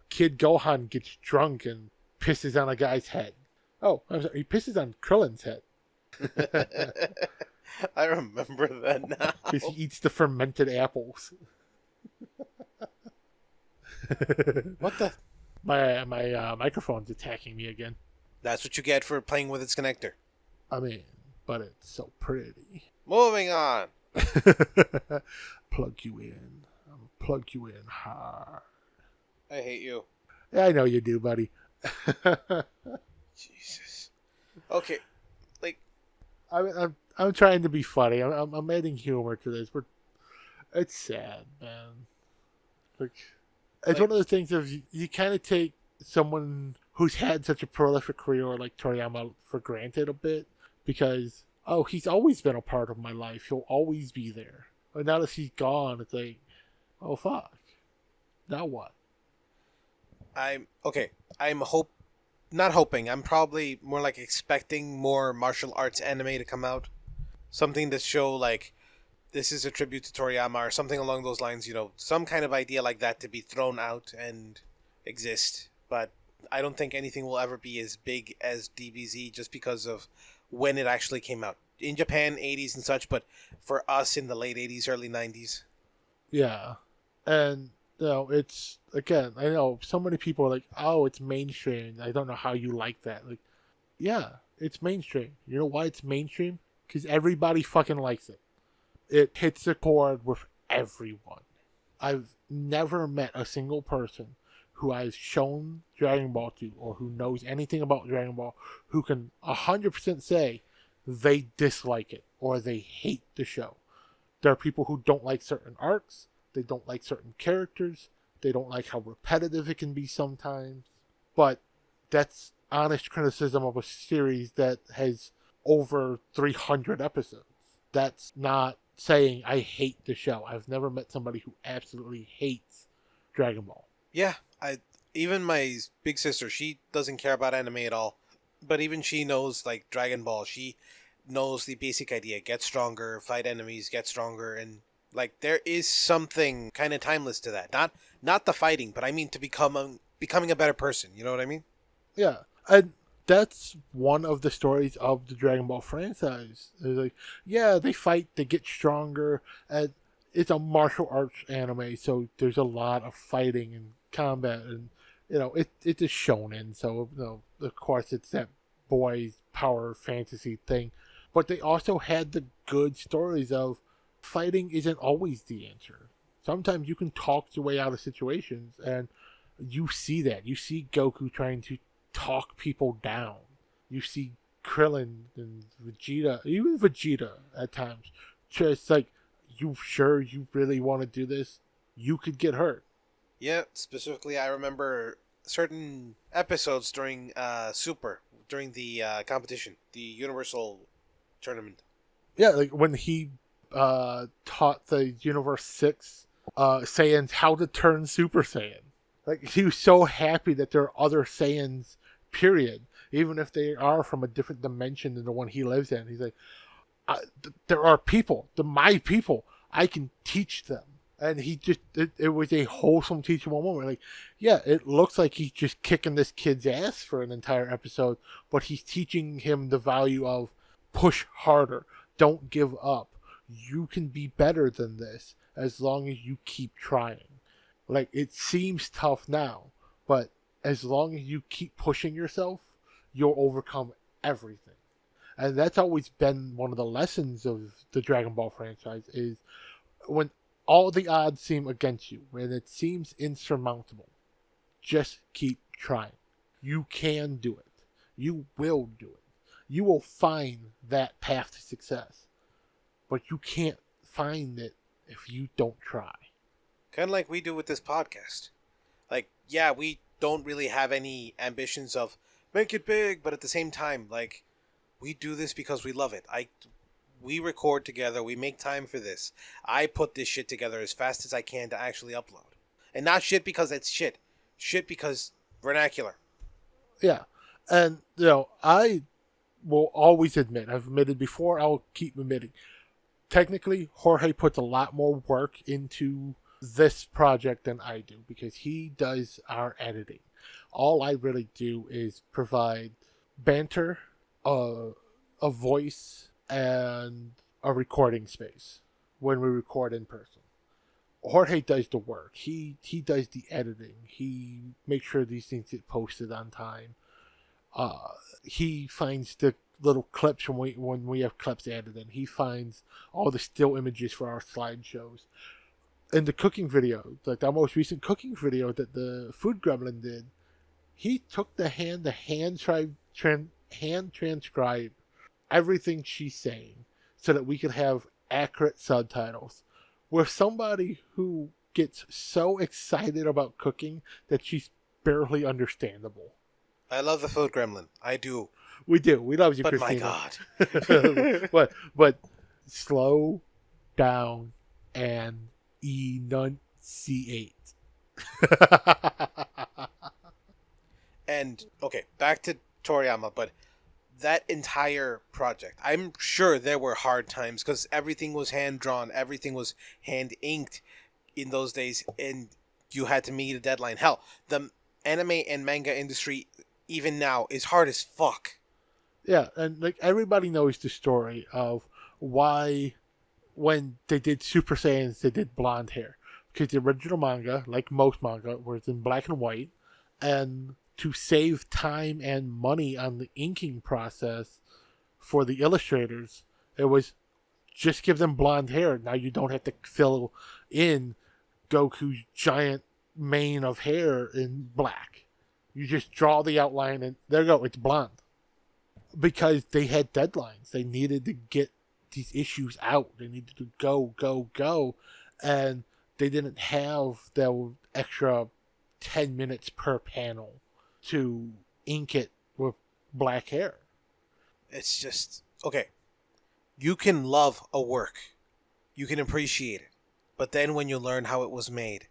Kid Gohan gets drunk and pisses on a guy's head. Oh, I'm sorry, he pisses on Krillin's head. I remember that now. Because he eats the fermented apples. What the? My microphone's attacking me again. That's what you get for playing with its connector. I mean, but it's so pretty. Moving on. Plug you in. Plug you in hard. I hate you. Yeah, I know you do, buddy. Jesus. Okay, like I'm trying to be funny. I'm adding humor to this. It's sad, man. It's one of those things of you kind of take someone who's had such a prolific career like Toriyama for granted a bit because he's always been a part of my life. He'll always be there. But now that he's gone, it's like, oh fuck. Now what? I'm not hoping. I'm probably more like expecting more martial arts anime to come out. Something to show like this is a tribute to Toriyama or something along those lines, some kind of idea like that to be thrown out and exist. But I don't think anything will ever be as big as DBZ just because of when it actually came out. In Japan, 80s and such, but for us in the late 80s, early 90s. Yeah. And, it's, again, I know so many people are like, oh, it's mainstream. I don't know how you like that. Like, yeah, it's mainstream. You know why it's mainstream? Because everybody fucking likes it. It hits a chord with everyone. I've never met a single person who I've shown Dragon Ball to or who knows anything about Dragon Ball who can 100% say they dislike it or they hate the show. There are people who don't like certain arcs, they don't like certain characters, they don't like how repetitive it can be sometimes, but that's honest criticism of a series that has over 300 episodes. That's not saying I hate the show. I've never met somebody who absolutely hates Dragon Ball. Yeah, even my big sister, she doesn't care about anime at all. But even she knows, like, Dragon Ball. She knows the basic idea. Get stronger, fight enemies, get stronger. And, like, there is something kind of timeless to that. Not the fighting, but I mean to becoming a better person. You know what I mean? Yeah. And that's one of the stories of the Dragon Ball franchise. It's like, yeah, they fight, they get stronger. And it's a martial arts anime, so there's a lot of fighting and combat. And, it's a shonen, so, of course it's that boys power fantasy thing. But they also had the good stories of fighting isn't always the answer. Sometimes you can talk your way out of situations, and you see that. You see Goku trying to talk people down. You see Krillin and Vegeta, even Vegeta at times, just like, you sure you really want to do this? You could get hurt. Yeah, specifically I remember certain episodes during during the competition, the Universal Tournament. Yeah, like when he taught the Universe 6 Saiyans how to turn Super Saiyan. Like, he was so happy that there are other Saiyans, period. Even if they are from a different dimension than the one he lives in. He's like, there are people, my people. I can teach them. And it was a wholesome, teachable moment. Like, yeah, it looks like he's just kicking this kid's ass for an entire episode, but he's teaching him the value of push harder. Don't give up. You can be better than this as long as you keep trying. Like, it seems tough now, but as long as you keep pushing yourself, you'll overcome everything. And that's always been one of the lessons of the Dragon Ball franchise is when all the odds seem against you, when it seems insurmountable, just keep trying. You can do it. You will do it. You will find that path to success. But you can't find it if you don't try. Kind of like we do with this podcast. Like, yeah, we don't really have any ambitions of make it big, but at the same time, like, we do this because we love it. We record together. We make time for this. I put this shit together as fast as I can to actually upload. And not shit because it's shit. Shit because vernacular. Yeah. And, I will always admit, I've admitted before, I'll keep admitting. Technically, Jorge puts a lot more work into this project than I do because he does our editing. All I really do is provide banter, a voice, and a recording space when we record in person. Jorge does the work. He does the editing. He makes sure these things get posted on time. He finds the little clips when we have clips added in. He finds all the still images for our slideshows. In the cooking video, like the most recent cooking video that the Food Gremlin did, he took the hand transcribe everything she's saying so that we could have accurate subtitles. We're somebody who gets so excited about cooking that she's barely understandable. I love the Food Gremlin. I do. We do. We love you, But Christina. my God. but slow down and enunciate. And, okay, back to Toriyama, but that entire project, I'm sure there were hard times because everything was hand-drawn, everything was hand-inked in those days, and you had to meet a deadline. Hell, the anime and manga industry, even now, is hard as fuck. Yeah, and like everybody knows the story of why when they did Super Saiyans, they did blonde hair. Because the original manga, like most manga, was in black and white, and to save time and money on the inking process for the illustrators, it was just give them blonde hair. Now you don't have to fill in Goku's giant mane of hair in black. You just draw the outline and there you go, it's blonde. Because they had deadlines. They needed to get these issues out. They needed to go. And they didn't have the extra 10 minutes per panel to ink it with black hair. It's just, okay, you can love a work. You can appreciate it. But then when you learn how it was made,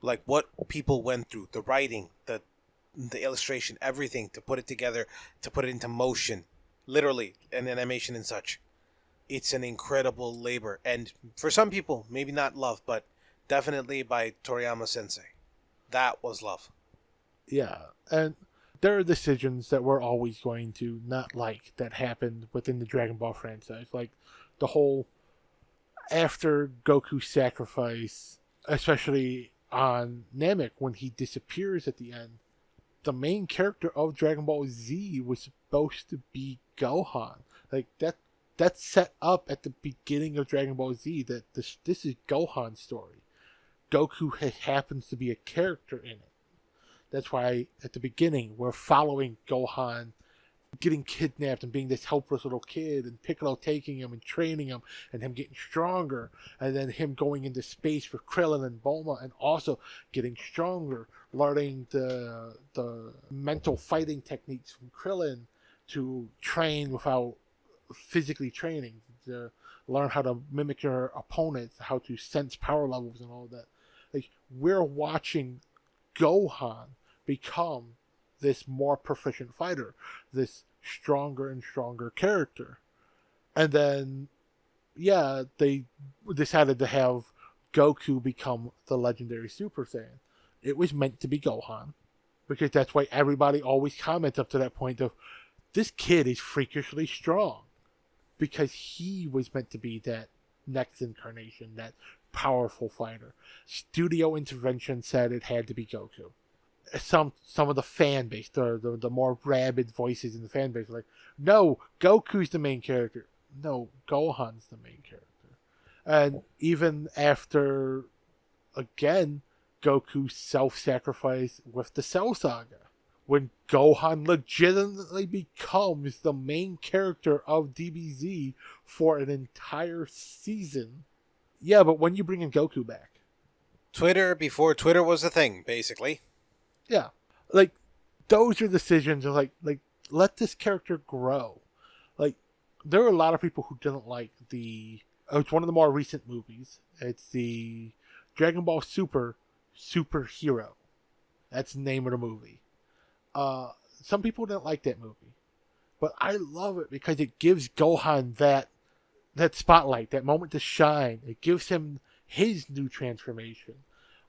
like what people went through, the writing, the illustration, everything to put it together, to put it into motion, literally, and animation and such. It's an incredible labor. And for some people, maybe not love, but definitely by Toriyama Sensei. That was love. Yeah, and there are decisions that we're always going to not like that happened within the Dragon Ball franchise. Like the whole after Goku's sacrifice, especially on Namek when he disappears at the end, the main character of Dragon Ball Z was supposed to be Gohan. Like that's set up at the beginning of Dragon Ball Z that this is Gohan's story. Goku happens to be a character in it. That's why at the beginning we're following Gohan getting kidnapped and being this helpless little kid, and Piccolo taking him and training him, and him getting stronger, and then him going into space with Krillin and Bulma, and also getting stronger, learning the mental fighting techniques from Krillin to train without physically training, to learn how to mimic your opponents, how to sense power levels and all that. Like, we're watching Gohan become this more proficient fighter, this stronger and stronger character. And then, yeah, they decided to have Goku become the legendary Super Saiyan. It was meant to be Gohan, because that's why everybody always comments up to that point of, this kid is freakishly strong, because he was meant to be that next incarnation, that powerful fighter. Studio intervention said it had to be Goku. Some of the fan base, the more rabid voices in the fan base, are like, no, Goku's the main character. No, Gohan's the main character. And even after, again, Goku's self-sacrifice with the Cell Saga, when Gohan legitimately becomes the main character of DBZ for an entire season. Yeah, but when you bring in Goku back? Twitter before Twitter was a thing, basically. Yeah, like those are decisions of like let this character grow. Like there are a lot of people who didn't like it's one of the more recent movies. It's the Dragon Ball Superhero. That's the name of the movie. Some people didn't like that movie, but I love it because it gives Gohan that spotlight, that moment to shine. It gives him his new transformation,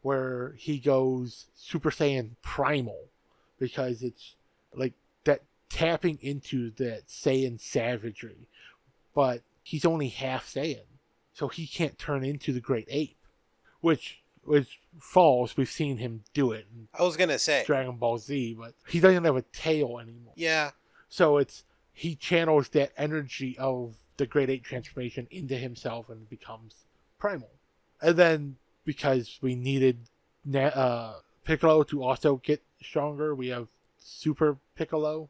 where he goes Super Saiyan Primal, because it's like that tapping into that Saiyan savagery, but he's only half Saiyan, so he can't turn into the Great Ape, which falls. We've seen him do it in I was gonna say, Dragon Ball Z, but he doesn't have a tail anymore. yeah, So he channels that energy of the Great Ape transformation into himself and becomes primal. And then because we needed Piccolo to also get stronger, we have Super Piccolo,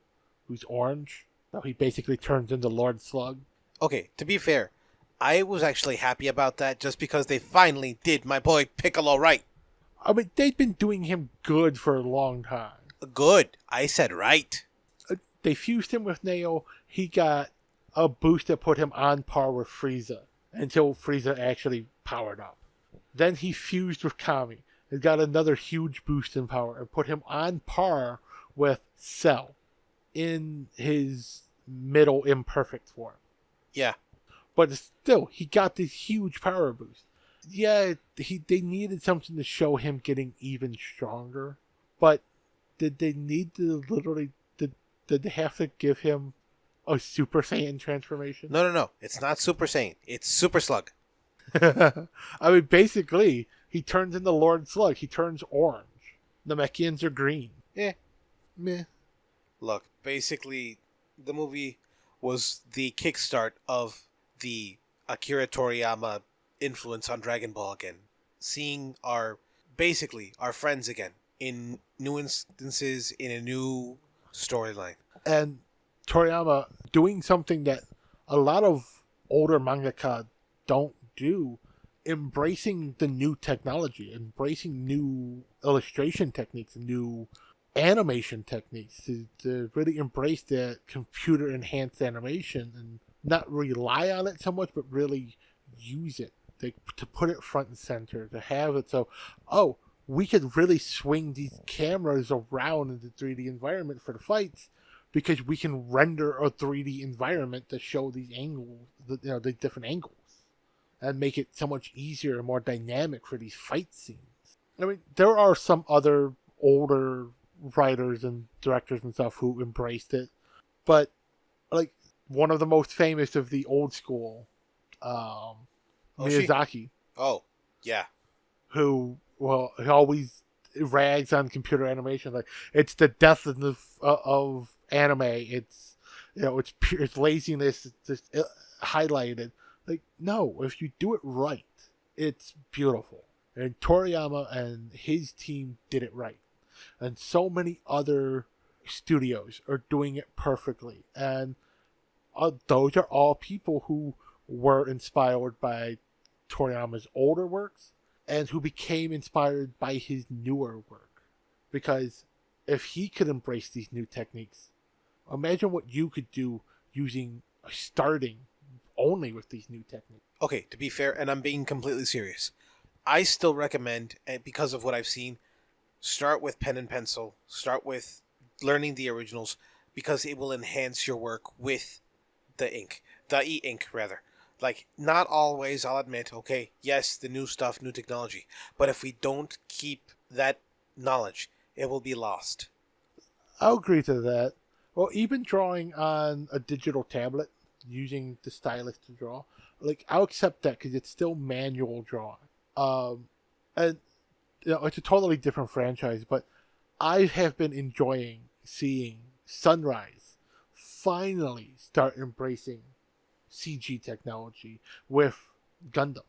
who's orange. So he basically turns into Lord Slug. okay, to be fair, I was actually happy about that just because they finally did my boy Piccolo right. I mean, they've been doing him good for a long time. Good. I said right. They fused him with Neo. He got a boost that put him on par with Frieza until Frieza actually powered up. Then he fused with Kami and got another huge boost in power and put him on par with Cell in his middle imperfect form. Yeah. But still, he got this huge power boost. Yeah, they needed something to show him getting even stronger. But did they need to literally... Did they have to give him a Super Saiyan transformation? No. It's not Super Saiyan. It's Super Slug. I mean, basically, he turns into Lord Slug. He turns orange. The Namekians are green. Meh. Look, basically, the movie was the kickstart of the Akira Toriyama influence on Dragon Ball again. Seeing our friends again in new instances, in a new storyline. And Toriyama doing something that a lot of older mangaka don't do, embracing the new technology, embracing new illustration techniques, new animation techniques, to really embrace the computer enhanced animation and not rely on it so much, but really use it, to put it front and center, to have it so, oh, we could really swing these cameras around in the 3D environment for the fights, because we can render a 3D environment to show these angles, the different angles, and make it so much easier and more dynamic for these fight scenes. I mean, there are some other older writers and directors and stuff who embraced it, but like one of the most famous of the old school, Miyazaki. Oh, yeah. Who, well, he always rags on computer animation, like it's the death of anime. It's it's pure, it's laziness. It's just highlighted. Like, no, if you do it right, it's beautiful. And Toriyama and his team did it right, and so many other studios are doing it perfectly. And those are all people who were inspired by Toriyama's older works and who became inspired by his newer work. Because if he could embrace these new techniques, imagine what you could do starting only with these new techniques. Okay, to be fair, and I'm being completely serious, I still recommend, because of what I've seen, start with pen and pencil, start with learning the originals, because it will enhance your work with the e-ink rather. Like, not always, I'll admit, okay, yes, the new stuff, new technology, but if we don't keep that knowledge, it will be lost. I'll agree to that. Well, even drawing on a digital tablet, using the stylus to draw, like, I'll accept that because it's still manual drawing. And it's a totally different franchise, but I have been enjoying seeing Sunrise finally start embracing CG technology with Gundam,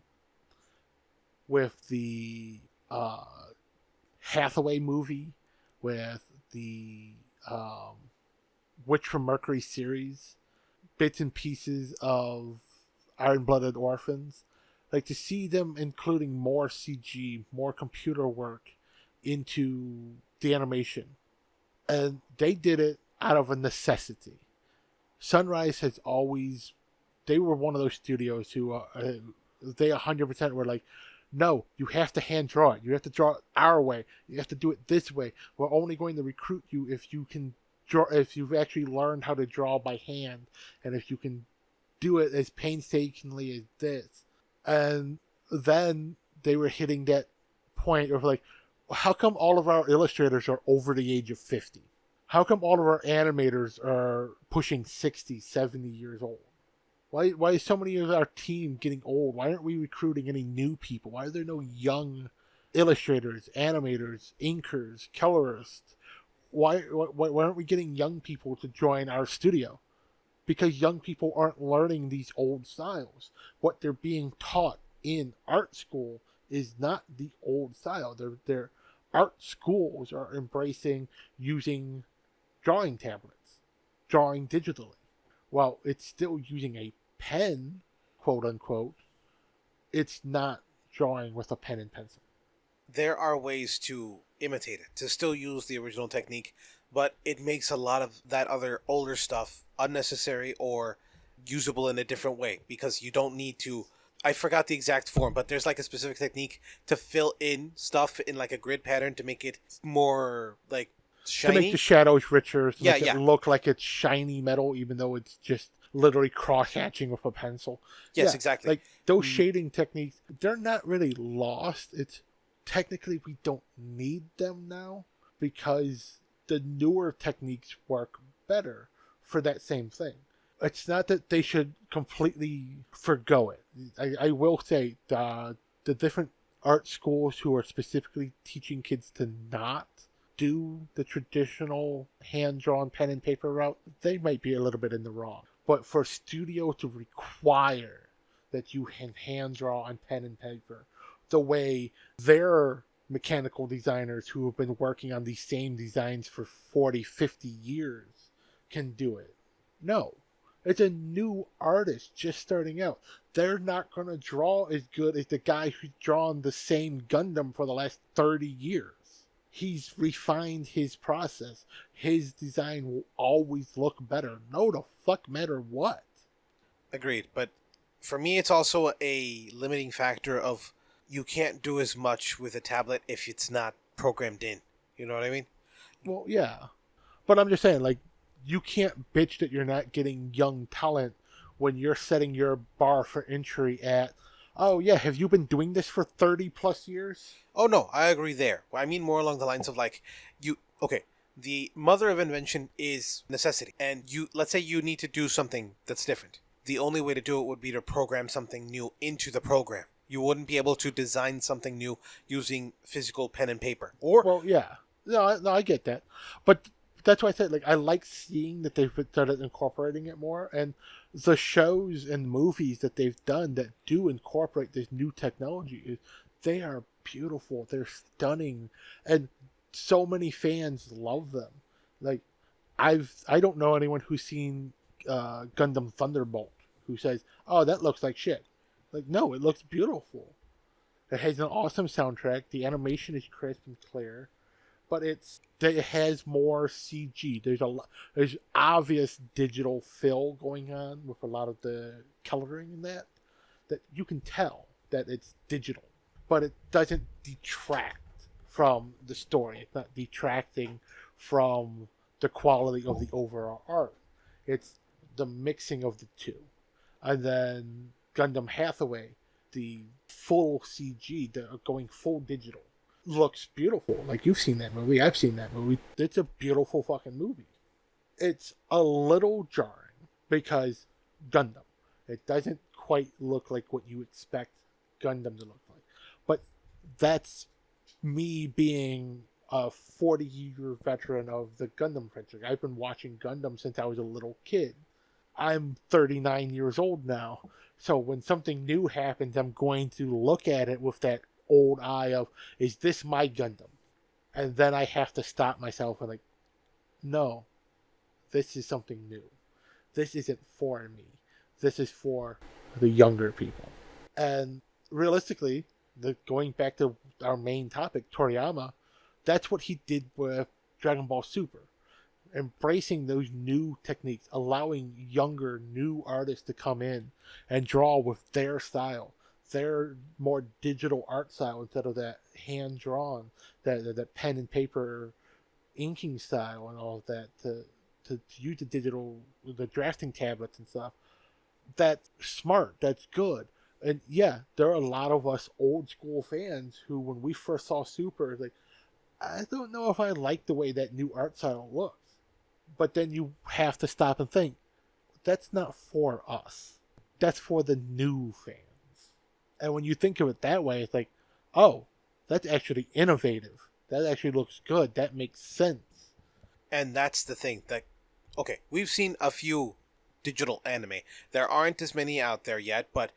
with the Hathaway movie, with the Witch from Mercury series, bits and pieces of Iron-Blooded Orphans. Like, to see them including more CG, more computer work into the animation. And they did it out of a necessity. Sunrise has always they were one of those studios who they 100% were like, no, you have to hand draw it. You have to draw it our way. You have to do it this way. We're only going to recruit you if you can draw, if you've actually learned how to draw by hand, and if you can do it as painstakingly as this. And then they were hitting that point of like, how come all of our illustrators are over the age of 50? How come all of our animators are pushing 60, 70 years old? Why is so many of our team getting old? Why aren't we recruiting any new people? Why are there no young illustrators, animators, inkers, colorists? Why aren't we getting young people to join our studio? Because young people aren't learning these old styles. What they're being taught in art school is not the old style. Their art schools are embracing using drawing tablets, drawing digitally. While it's still using a pen, quote unquote, it's not drawing with a pen and pencil. There are ways to imitate it, to still use the original technique, but it makes a lot of that other older stuff unnecessary or usable in a different way, because you don't need to. I forgot the exact form, but there's like a specific technique to fill in stuff in like a grid pattern to make it more like shiny. To make the shadows richer, to make yeah. it look like it's shiny metal, even though it's just literally cross-hatching with a pencil. Yes, exactly. Like, those shading techniques, they're not really lost. It's technically we don't need them now because the newer techniques work better for that same thing. It's not that they should completely forgo it. I will say the different art schools who are specifically teaching kids to not do the traditional hand-drawn pen and paper route, they might be a little bit in the wrong. But for studio to require that you hand draw on pen and paper the way their mechanical designers who have been working on these same designs for 40, 50 years can do it. No. It's a new artist just starting out. They're not going to draw as good as the guy who's drawn the same Gundam for the last 30 years. He's refined his process. His design will always look better. No the fuck matter what. Agreed, but for me it's also a limiting factor of you can't do as much with a tablet if it's not programmed in. You know what I mean? Well, yeah. But I'm just saying, like, you can't bitch that you're not getting young talent when you're setting your bar for entry at, oh yeah, have you been doing this for 30 plus years? Oh no, I agree there. I mean more along the lines of like, the mother of invention is necessity. And let's say you need to do something that's different. The only way to do it would be to program something new into the program. You wouldn't be able to design something new using physical pen and paper. Well, yeah. No, I get that. But that's why I said, like, I like seeing that they've started incorporating it more. And the shows and movies that they've done that do incorporate this new technology, they are beautiful. They're stunning. And so many fans love them. Like, I don't know anyone who's seen Gundam Thunderbolt who says, oh, that looks like shit. Like, no, it looks beautiful. It has an awesome soundtrack. The animation is crisp and clear. But it has more CG. There's obvious digital fill going on with a lot of the coloring in that you can tell that it's digital. But it doesn't detract from the story. It's not detracting from the quality of the overall art. It's the mixing of the two. And then Gundam Hathaway, the full CG, going full digital, looks beautiful. Like, you've seen that movie. I've seen that movie. It's a beautiful fucking movie. It's a little jarring because Gundam. It doesn't quite look like what you expect Gundam to look like. But that's me being a 40-year veteran of the Gundam franchise. I've been watching Gundam since I was a little kid. I'm 39 years old now. So when something new happens, I'm going to look at it with that old eye of, is this my Gundam? And then I have to stop myself and like, no, this is something new. This isn't for me. This is for the younger people. And realistically, going back to our main topic, Toriyama, that's what he did with Dragon Ball Super. embracing those new techniques, allowing younger, new artists to come in and draw with their style, their more digital art style instead of that hand drawn, that pen and paper inking style and all of that to use the drafting tablets and stuff. That's smart. That's good. And yeah, there are a lot of us old school fans who, when we first saw Super, like, I don't know if I like the way that new art style looks. But then you have to stop and think, that's not for us. That's for the new fans. And when you think of it that way, it's like, oh, that's actually innovative. That actually looks good. That makes sense. And that's the thing. That, okay, we've seen a few digital anime. There aren't as many out there yet, but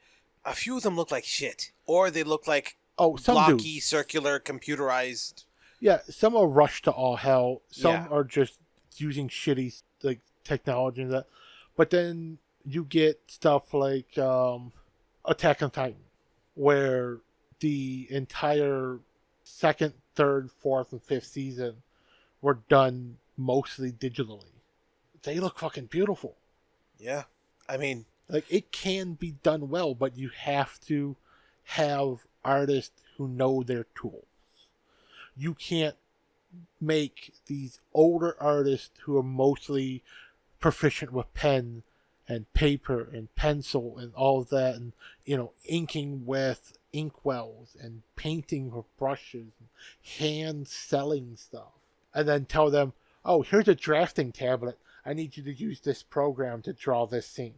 a few of them look like shit. Or they look like Some blocky, do. circular, computerized. Yeah, some are rushed to all hell. Some Yeah. are just using shitty like technology and that. But then you get stuff like Attack on Titan, where the entire second, third, fourth, and fifth season were done mostly digitally. They look fucking beautiful. Yeah. I mean, Like, it can be done well, but you have to have artists who know their tools. You can't make these older artists who are mostly proficient with pen and paper and pencil and all of that, and inking with inkwells and painting with brushes and hand selling stuff, and then tell them, oh, here's a drafting tablet, I need you to use this program to draw this scene.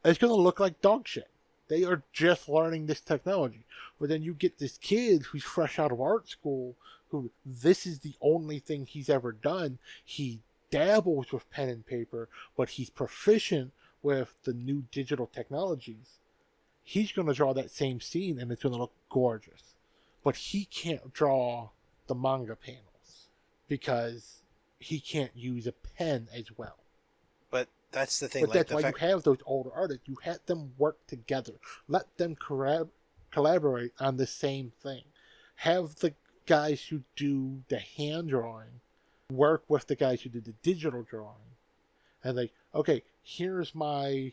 It's going to look like dog shit. They are just learning this technology. But then you get this kid who's fresh out of art school, who this is the only thing he's ever done. He dabbles with pen and paper, but he's proficient with the new digital technologies. He's going to draw that same scene and it's going to look gorgeous. But he can't draw the manga panels because he can't use a pen as well. but that's the thing. But Like, that's why you have those older artists. You have them work together. Let them collaborate on the same thing. Have the guys who do the hand drawing work with the guys who do the digital drawing. And like, okay, here's my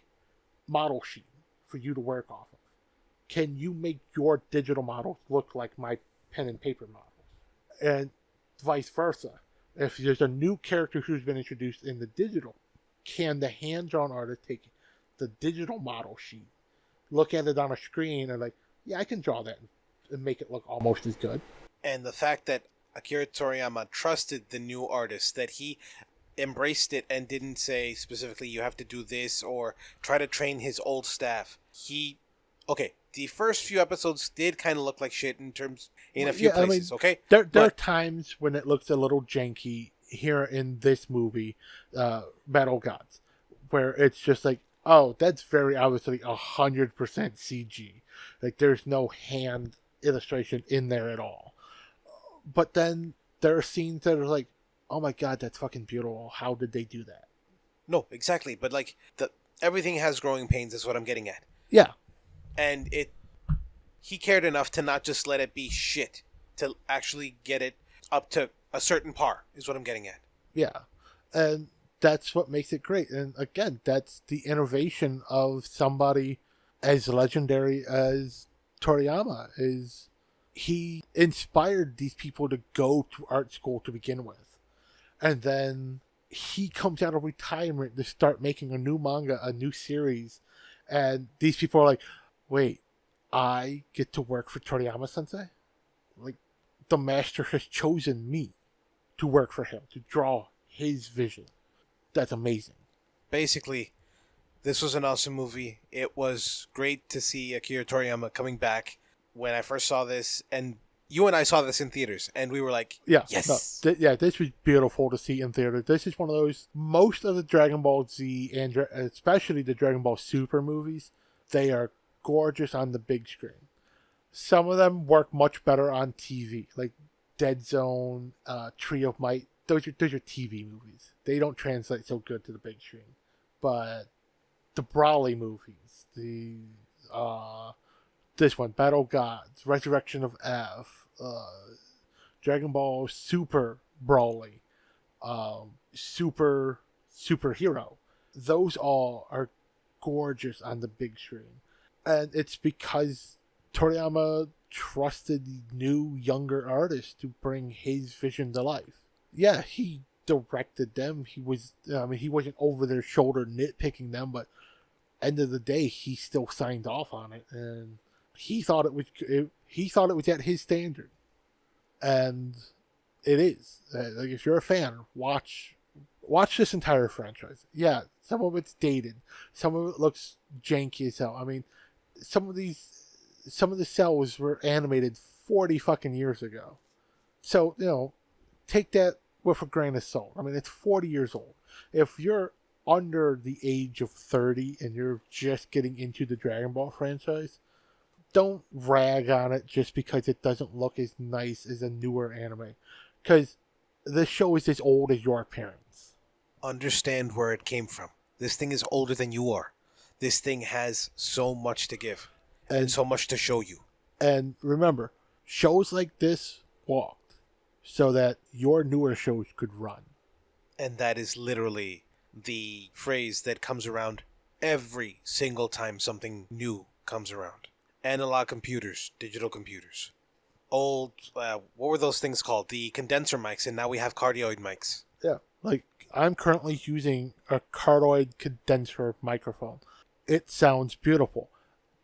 model sheet for you to work off of. Can you make your digital models look like my pen and paper models? And vice versa. If there's a new character who's been introduced in the digital, can the hand-drawn artist take the digital model sheet, look at it on a screen, and like, yeah, I can draw that and make it look almost as good? and the fact that Akira Toriyama trusted the new artist, that he embraced it and didn't say specifically you have to do this or try to train his old staff. The first few episodes did kind of look like shit in a few places. There are times when it looks a little janky here in this movie, Battle Gods, where it's just like, oh, that's very obviously 100% CG. Like, there's no hand illustration in there at all. But then there are scenes that are like, oh my god, that's fucking beautiful. How did they do that? No, exactly. But like everything has growing pains is what I'm getting at. Yeah. And he cared enough to not just let it be shit, to actually get it up to a certain par is what I'm getting at. Yeah. And that's what makes it great. And again, that's the innovation of somebody as legendary as Toriyama. Is he inspired these people to go to art school to begin with. And then he comes out of retirement to start making a new manga, a new series. And these people are like, wait, I get to work for Toriyama Sensei? Like, the master has chosen me to work for him, to draw his vision. That's amazing. Basically, this was an awesome movie. It was great to see Akira Toriyama coming back. When I first saw this, and you and I saw this in theaters, and we were like, yeah, yes. No, this was beautiful to see in theater. This is one of those, most of the Dragon Ball Z, and especially the Dragon Ball Super movies, they are gorgeous on the big screen. Some of them work much better on TV, like Dead Zone, Tree of Might. Those are TV movies. They don't translate so good to the big screen. But the Broly movies, this one, Battle Gods, Resurrection of F, Dragon Ball Super Broly, superhero. Those all are gorgeous on the big screen. And it's because Toriyama trusted new, younger artists to bring his vision to life. Yeah, he directed them. He wasn't over their shoulder nitpicking them, but end of the day, he still signed off on it, and he thought he thought it was at his standard, and it is. Like, if you're a fan, watch this entire franchise. Yeah, some of it's dated, some of it looks janky as hell. I mean, some of the cells were animated 40 fucking years ago, so take that with a grain of salt. I mean, it's 40 years old. If you're under the age of 30 and you're just getting into the Dragon Ball franchise, don't rag on it just because it doesn't look as nice as a newer anime. Because this show is as old as your parents. Understand where it came from. This thing is older than you are. This thing has so much to give and so much to show you. And remember, shows like this walked so that your newer shows could run. And that is literally the phrase that comes around every single time something new comes around. Analog computers, digital computers. Old, what were those things called? The condenser mics, and now we have cardioid mics. Yeah, like I'm currently using a cardioid condenser microphone. It sounds beautiful.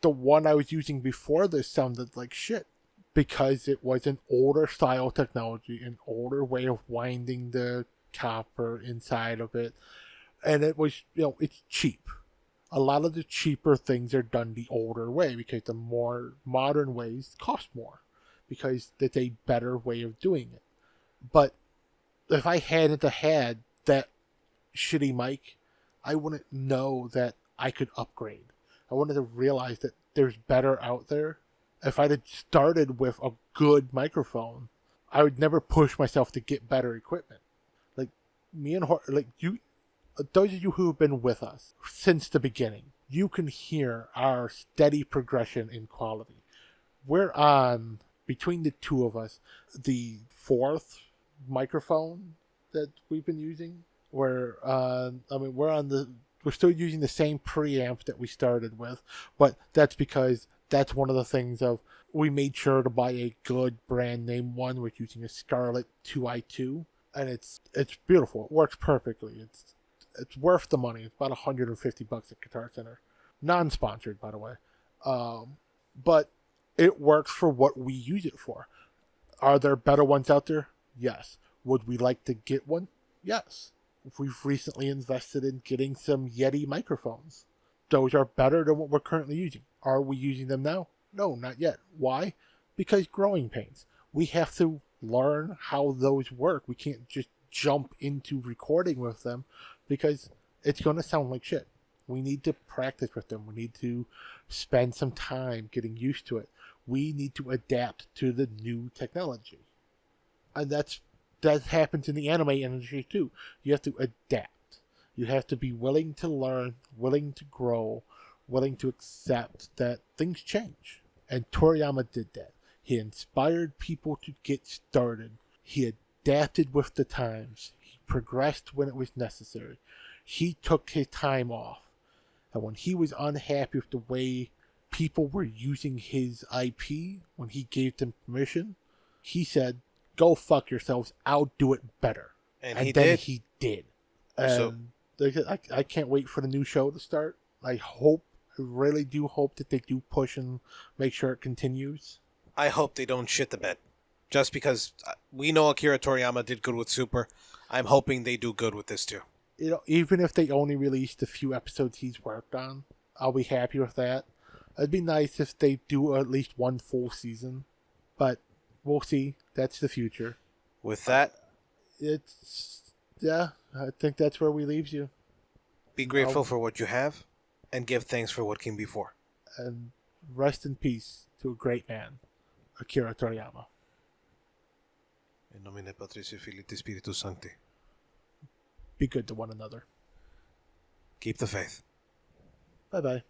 The one I was using before this sounded like shit because it was an older style technology, an older way of winding the copper inside of it. And it was, it's cheap. A lot of the cheaper things are done the older way because the more modern ways cost more because it's a better way of doing it. But if I hadn't had that shitty mic, I wouldn't know that I could upgrade. I wanted to realize that there's better out there. If I'd had started with a good microphone, I would never push myself to get better equipment. Like me and you. Those of you who have been with us since the beginning, you can hear our steady progression in quality. We're on, between the two of us, the fourth microphone that we've been using. We're still using the same preamp that we started with, but that's because that's one of the things of we made sure to buy a good brand name one. We're using a Scarlett 2i2, and it's beautiful. It works perfectly. It's worth the money. It's about $150 at Guitar Center. Non-sponsored, by the way. But it works for what we use it for. Are there better ones out there? Yes. Would we like to get one? Yes. We've recently invested in getting some Yeti microphones. Those are better than what we're currently using. Are we using them now? No, not yet. Why? Because growing pains. We have to learn how those work. We can't just jump into recording with them because it's going to sound like shit. We need to practice with them. We need to spend some time getting used to it. We need to adapt to the new technology. And that happens in the anime industry too. You have to adapt. You have to be willing to learn, willing to grow, willing to accept that things change. And Toriyama did that. He inspired people to get started. He adapted with the times. He progressed when it was necessary. He took his time off. And when he was unhappy with the way people were using his IP, when he gave them permission, he said, "Go fuck yourselves. I'll do it better." And he did. And I can't wait for the new show to start. I really do hope that they do push and make sure it continues. I hope they don't shit the bed. Just because we know Akira Toriyama did good with Super, I'm hoping they do good with this too. Even if they only released a few episodes he's worked on, I'll be happy with that. It'd be nice if they do at least one full season, but we'll see. That's the future. With that, I think that's where we leaves you. Be grateful for what you have, and give thanks for what came before. And rest in peace to a great man, Akira Toriyama. In nomine Patris et Filii et Spiritus Sancti. Be good to one another. Keep the faith. Bye-bye.